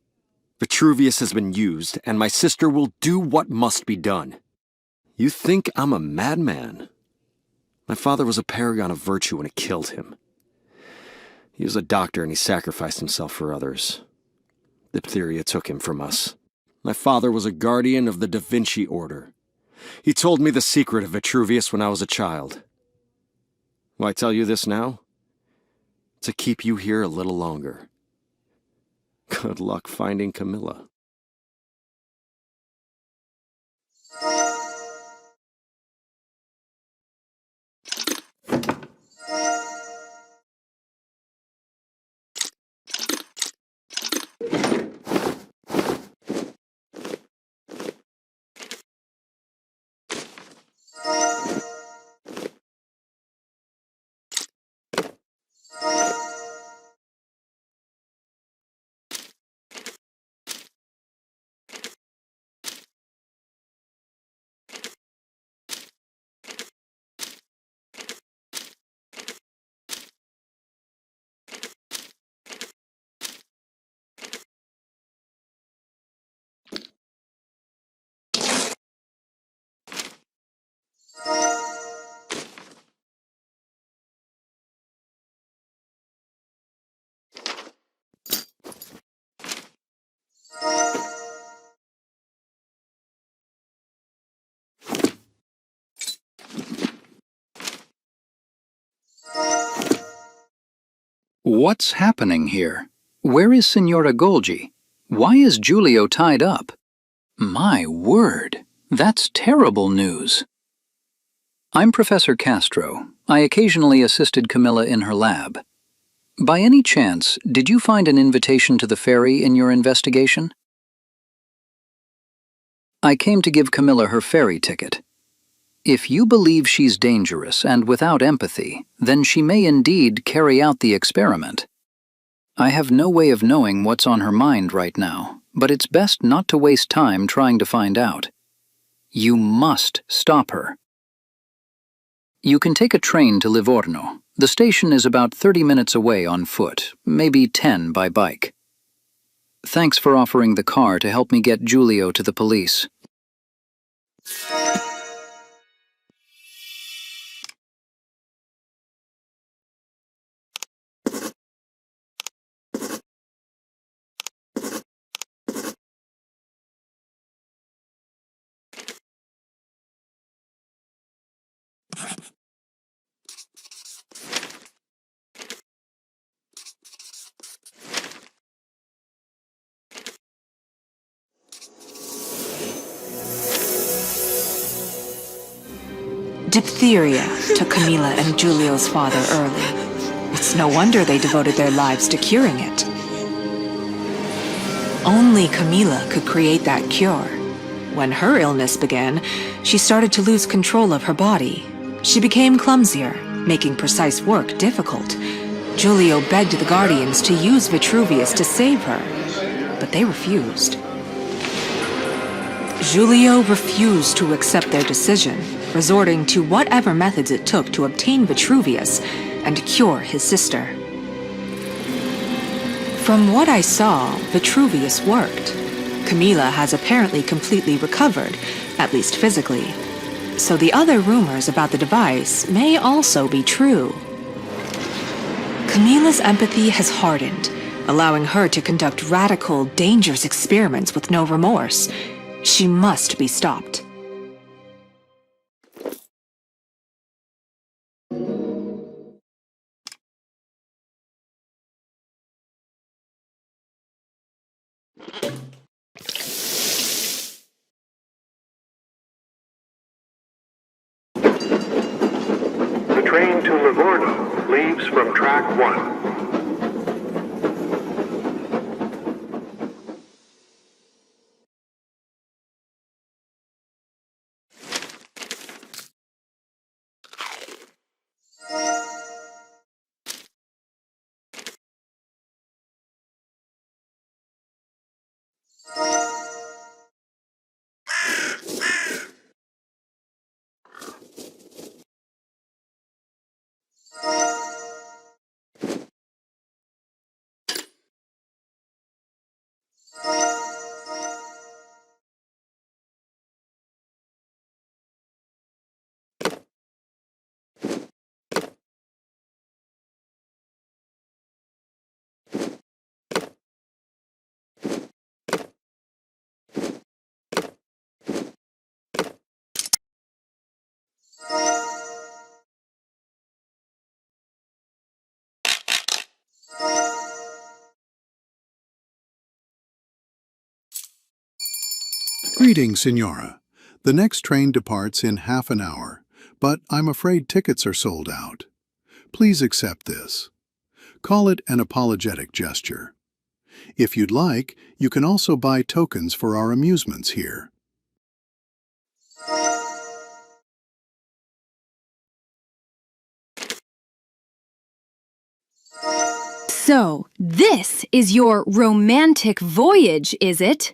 Speaker 14: Vitruvius has been used, and my sister will do what must be done. You think I'm a madman? My father was a paragon of virtue and it killed him. He was a doctor and he sacrificed himself for others. Diphtheria took him from us. My father was a guardian of the Da Vinci Order. He told me the secret of Vitruvius when I was a child. Why tell you this now? To keep you here a little longer. Good luck finding Camilla.
Speaker 15: What's happening here? Where is Signora Golgi? Why is Giulio tied up? My word, that's terrible news. I'm Professor Castro. I occasionally assisted Camilla in her lab. By any chance, did you find an invitation to the ferry in your investigation? I came to give Camilla her ferry ticket. If you believe she's dangerous and without empathy, then she may indeed carry out the experiment. I have no way of knowing what's on her mind right now, but it's best not to waste time trying to find out. You must stop her. You can take a train to Livorno. The station is about 30 minutes away on foot, maybe 10 by bike. Thanks for offering the car to help me get Giulio to the police.
Speaker 2: Diphtheria took Camilla and Giulio's father early. It's no wonder they devoted their lives to curing it. Only Camilla could create that cure. When her illness began, she started to lose control of her body. She became clumsier, making precise work difficult. Giulio begged the Guardians to use Vitruvius to save her, but they refused. Giulio refused to accept their decision, resorting to whatever methods it took to obtain Vitruvius and cure his sister. From what I saw, Vitruvius worked. Camilla has apparently completely recovered, at least physically. So the other rumors about the device may also be true. Camilla's empathy has hardened, allowing her to conduct radical, dangerous experiments with no remorse. She must be stopped.
Speaker 10: The train to Livorno leaves from track 1.
Speaker 16: Greetings, Signora. The next train departs in half an hour, but I'm afraid tickets are sold out. Please accept this. Call it an apologetic gesture. If you'd like, you can also buy tokens for our amusements here.
Speaker 17: So, this is your romantic voyage, is it?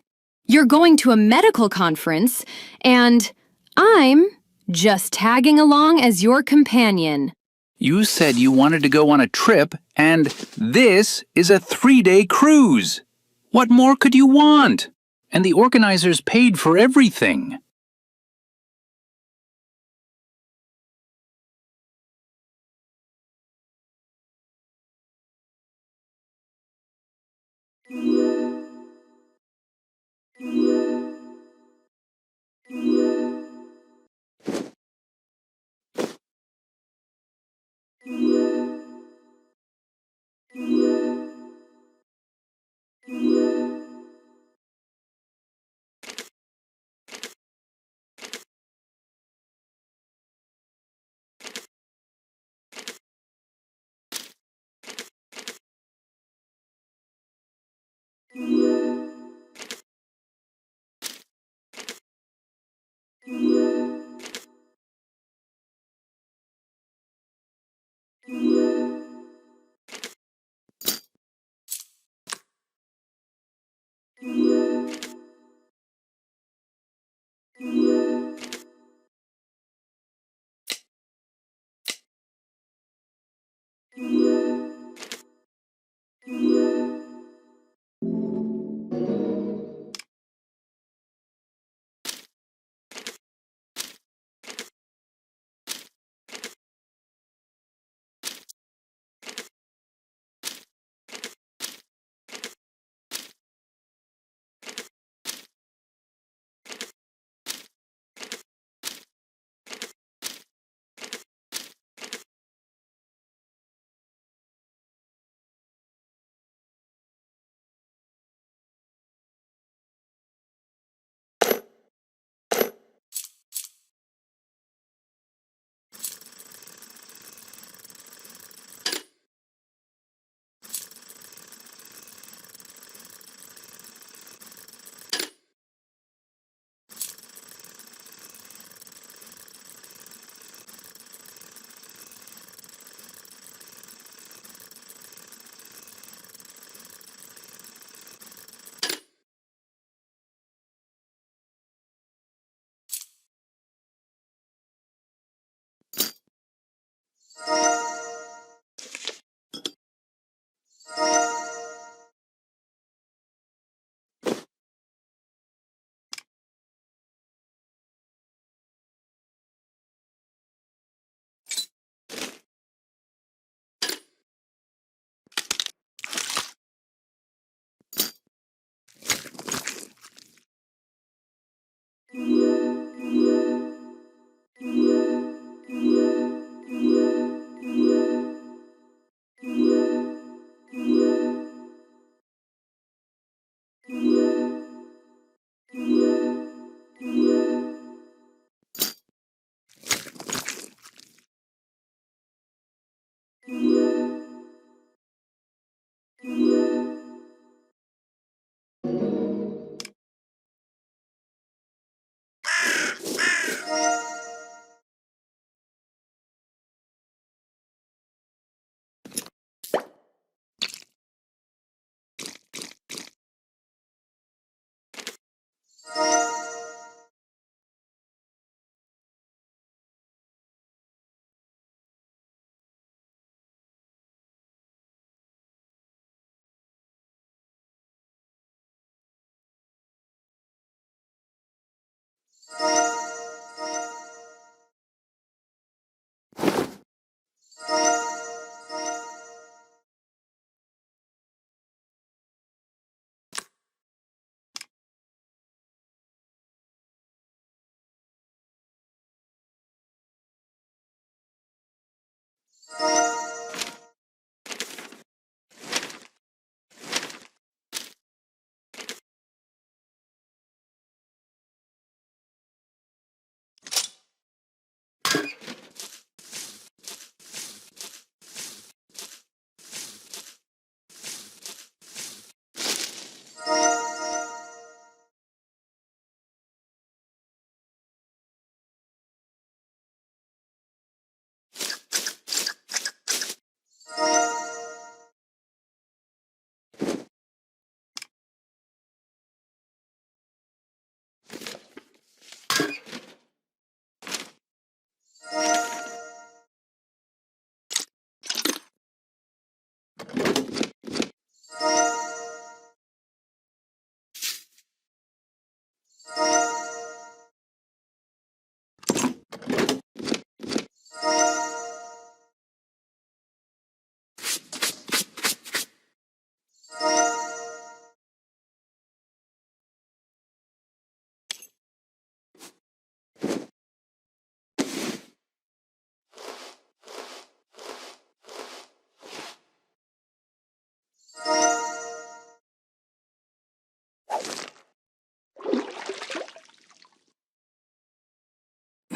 Speaker 17: You're going to a medical conference, and I'm just tagging along as your companion.
Speaker 18: You said you wanted to go on a trip, and this is a 3-day cruise. What more could you want? And the organizers paid for everything.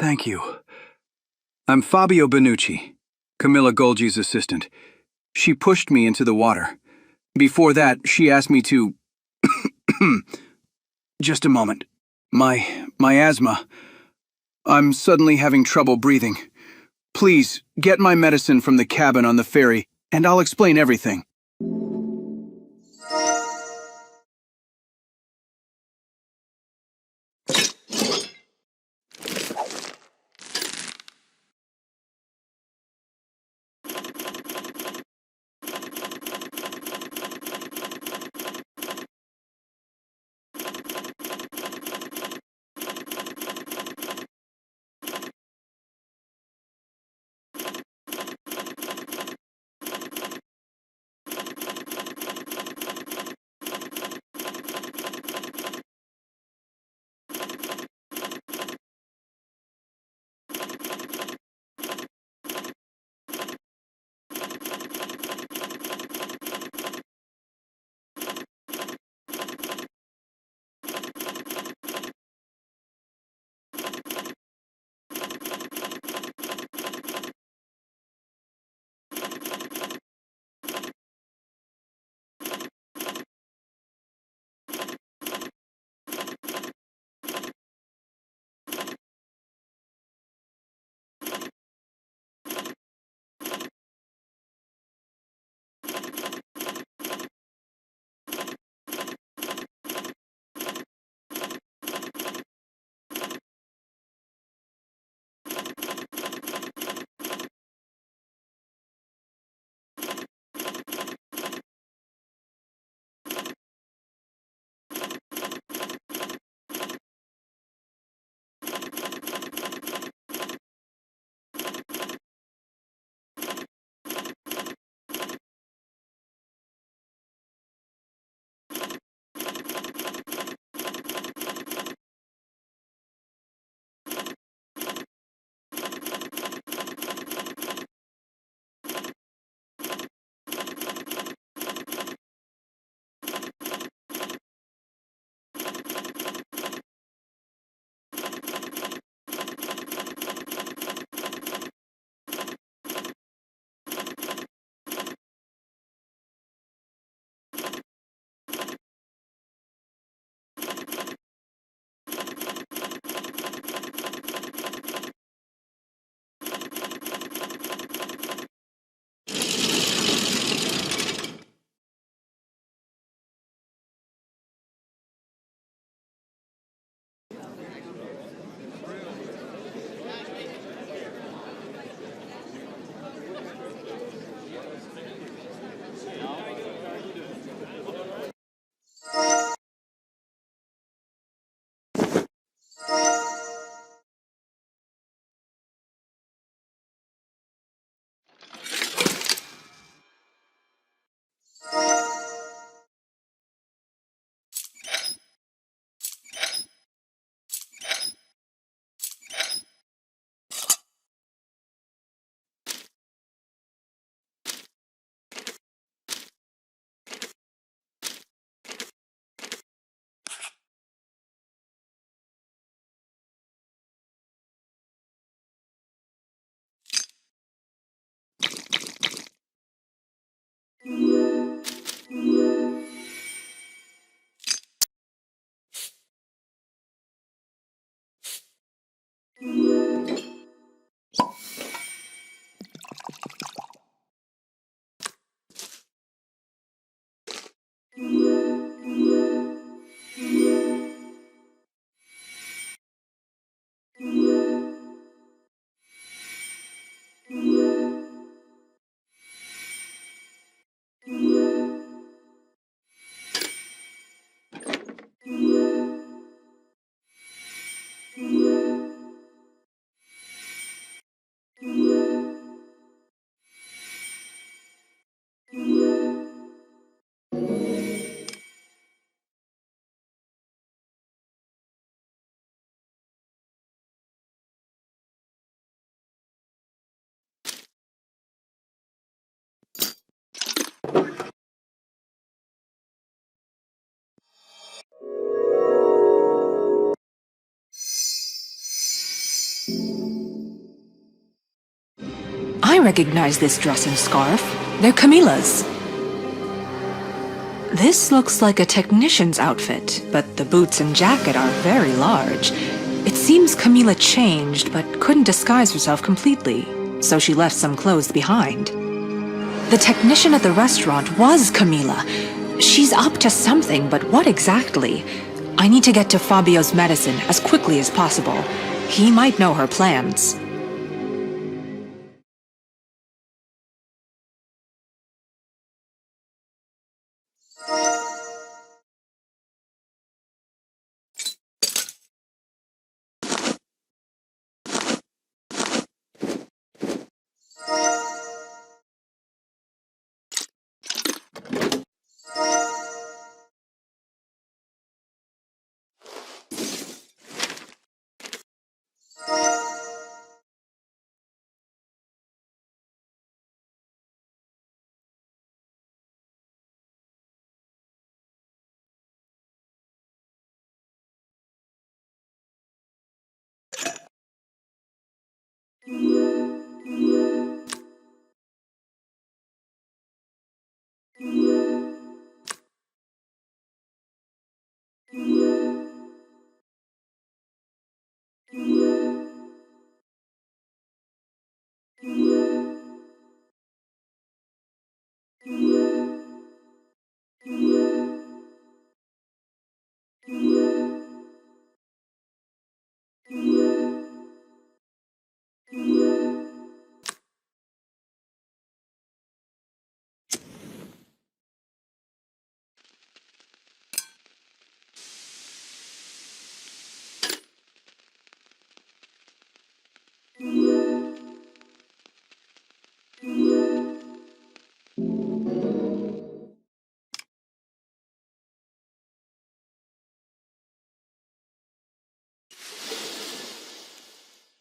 Speaker 19: Thank you. I'm Fabio Benucci, Camilla Golgi's assistant. She pushed me into the water. Before that, she asked me to... Just a moment. My asthma. I'm suddenly having trouble breathing. Please, get my medicine from the cabin on the ferry, and I'll explain everything.
Speaker 2: recognize this dress and scarf. They're Camilla's. This looks like a technician's outfit, but the boots and jacket are very large. It seems Camilla changed, but couldn't disguise herself completely, so she left some clothes behind. The technician at the restaurant was Camilla. She's up to something, but what exactly? I need to get to Fabio's medicine as quickly as possible. He might know her plans.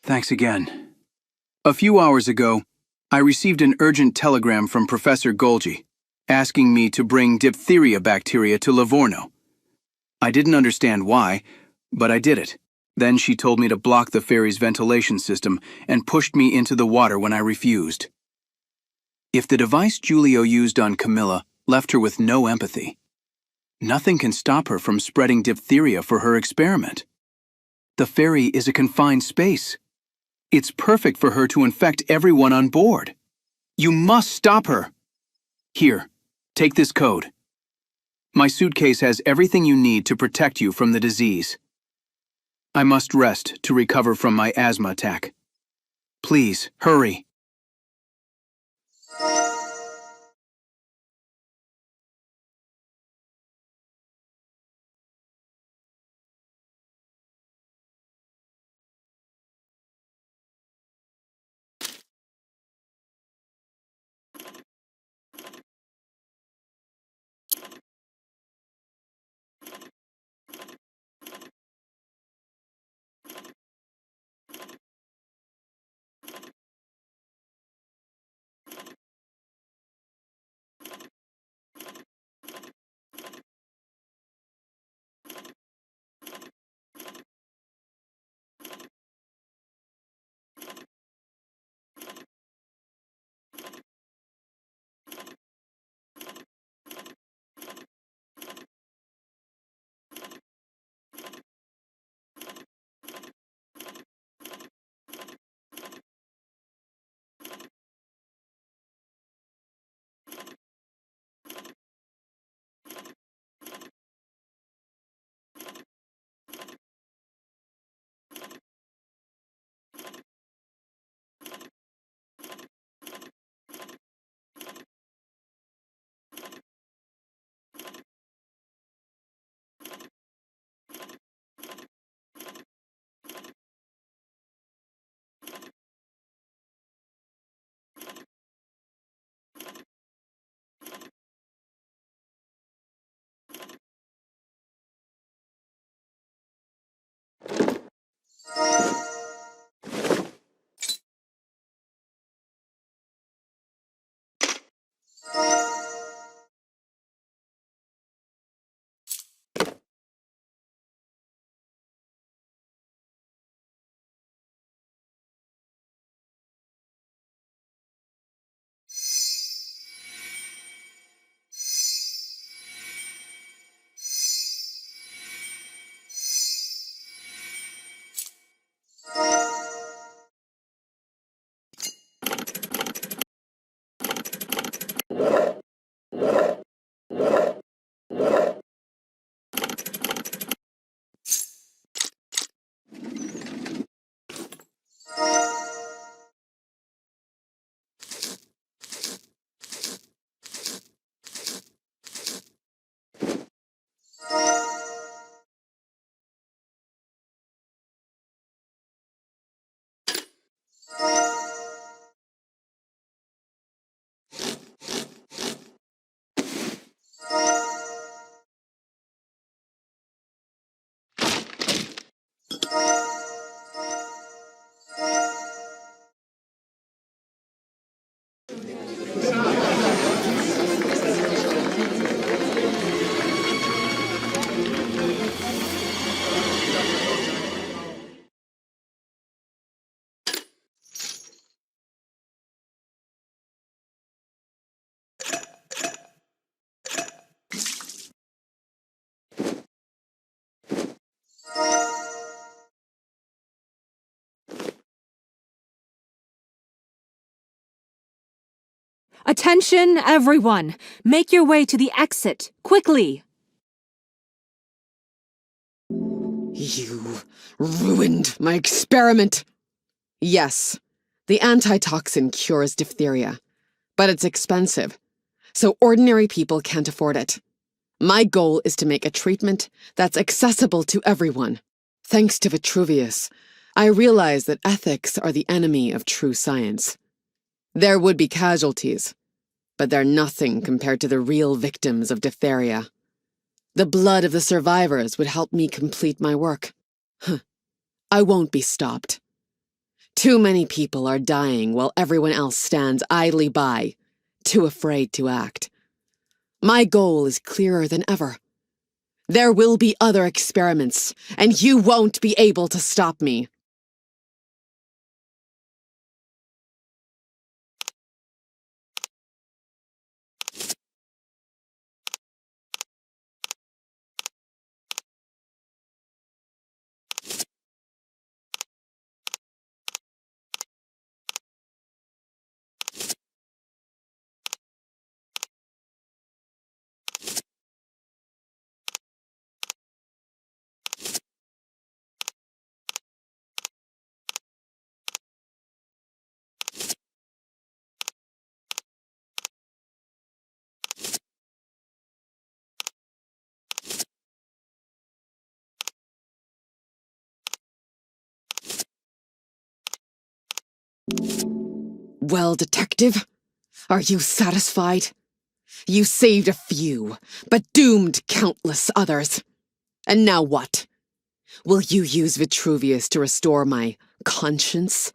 Speaker 19: Thanks again. A few hours ago, I received an urgent telegram from Professor Golgi, asking me to bring diphtheria bacteria to Livorno. I didn't understand why, but I did it. Then she told me to block the ferry's ventilation system and pushed me into the water when I refused. If the device Giulio used on Camilla left her with no empathy, nothing can stop her from spreading diphtheria for her experiment. The ferry is a confined space. It's perfect for her to infect everyone on board. You must stop her. Here, take this code. My suitcase has everything you need to protect you from the disease. I must rest to recover from my asthma attack. Please, hurry.
Speaker 20: Attention, everyone! Make your way to the exit, quickly!
Speaker 12: You ruined my experiment! Yes, the antitoxin cures diphtheria, but it's expensive, so ordinary people can't afford it. My goal is to make a treatment that's accessible to everyone. Thanks to Vitruvius, I realize that ethics are the enemy of true science. There would be casualties, but they're nothing compared to the real victims of diphtheria. The blood of the survivors would help me complete my work. I won't be stopped. Too many people are dying while everyone else stands idly by, too afraid to act. My goal is clearer than ever. There will be other experiments, and you won't be able to stop me. Well, Detective, are you satisfied? You saved a few, but doomed countless others. And now what? Will you use Vitruvius to restore my conscience?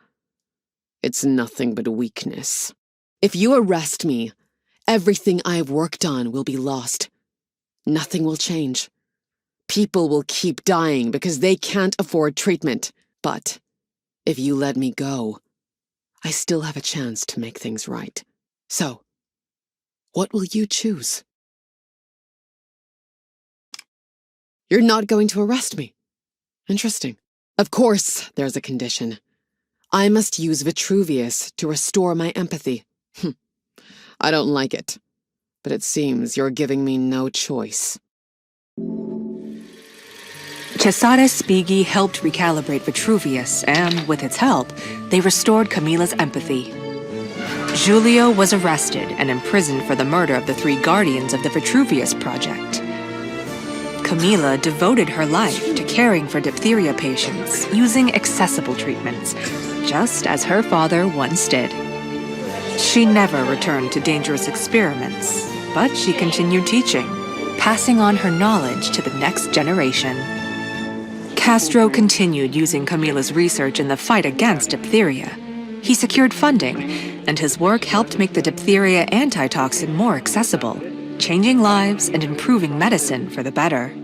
Speaker 12: It's nothing but weakness. If you arrest me, everything I've worked on will be lost. Nothing will change. People will keep dying because they can't afford treatment. But if you let me go, I still have a chance to make things right. So, what will you choose? You're not going to arrest me. Interesting. Of course, there's a condition. I must use Vitruvius to restore my empathy. I don't like it, but it seems you're giving me no choice.
Speaker 2: Cesare Spighi helped recalibrate Vitruvius, and with its help, they restored Camilla's empathy. Giulio was arrested and imprisoned for the murder of the 3 guardians of the Vitruvius Project. Camilla devoted her life to caring for diphtheria patients using accessible treatments, just as her father once did. She never returned to dangerous experiments, but she continued teaching, passing on her knowledge to the next generation. Castro continued using Camilla's research in the fight against diphtheria. He secured funding, and his work helped make the diphtheria antitoxin more accessible, changing lives and improving medicine for the better.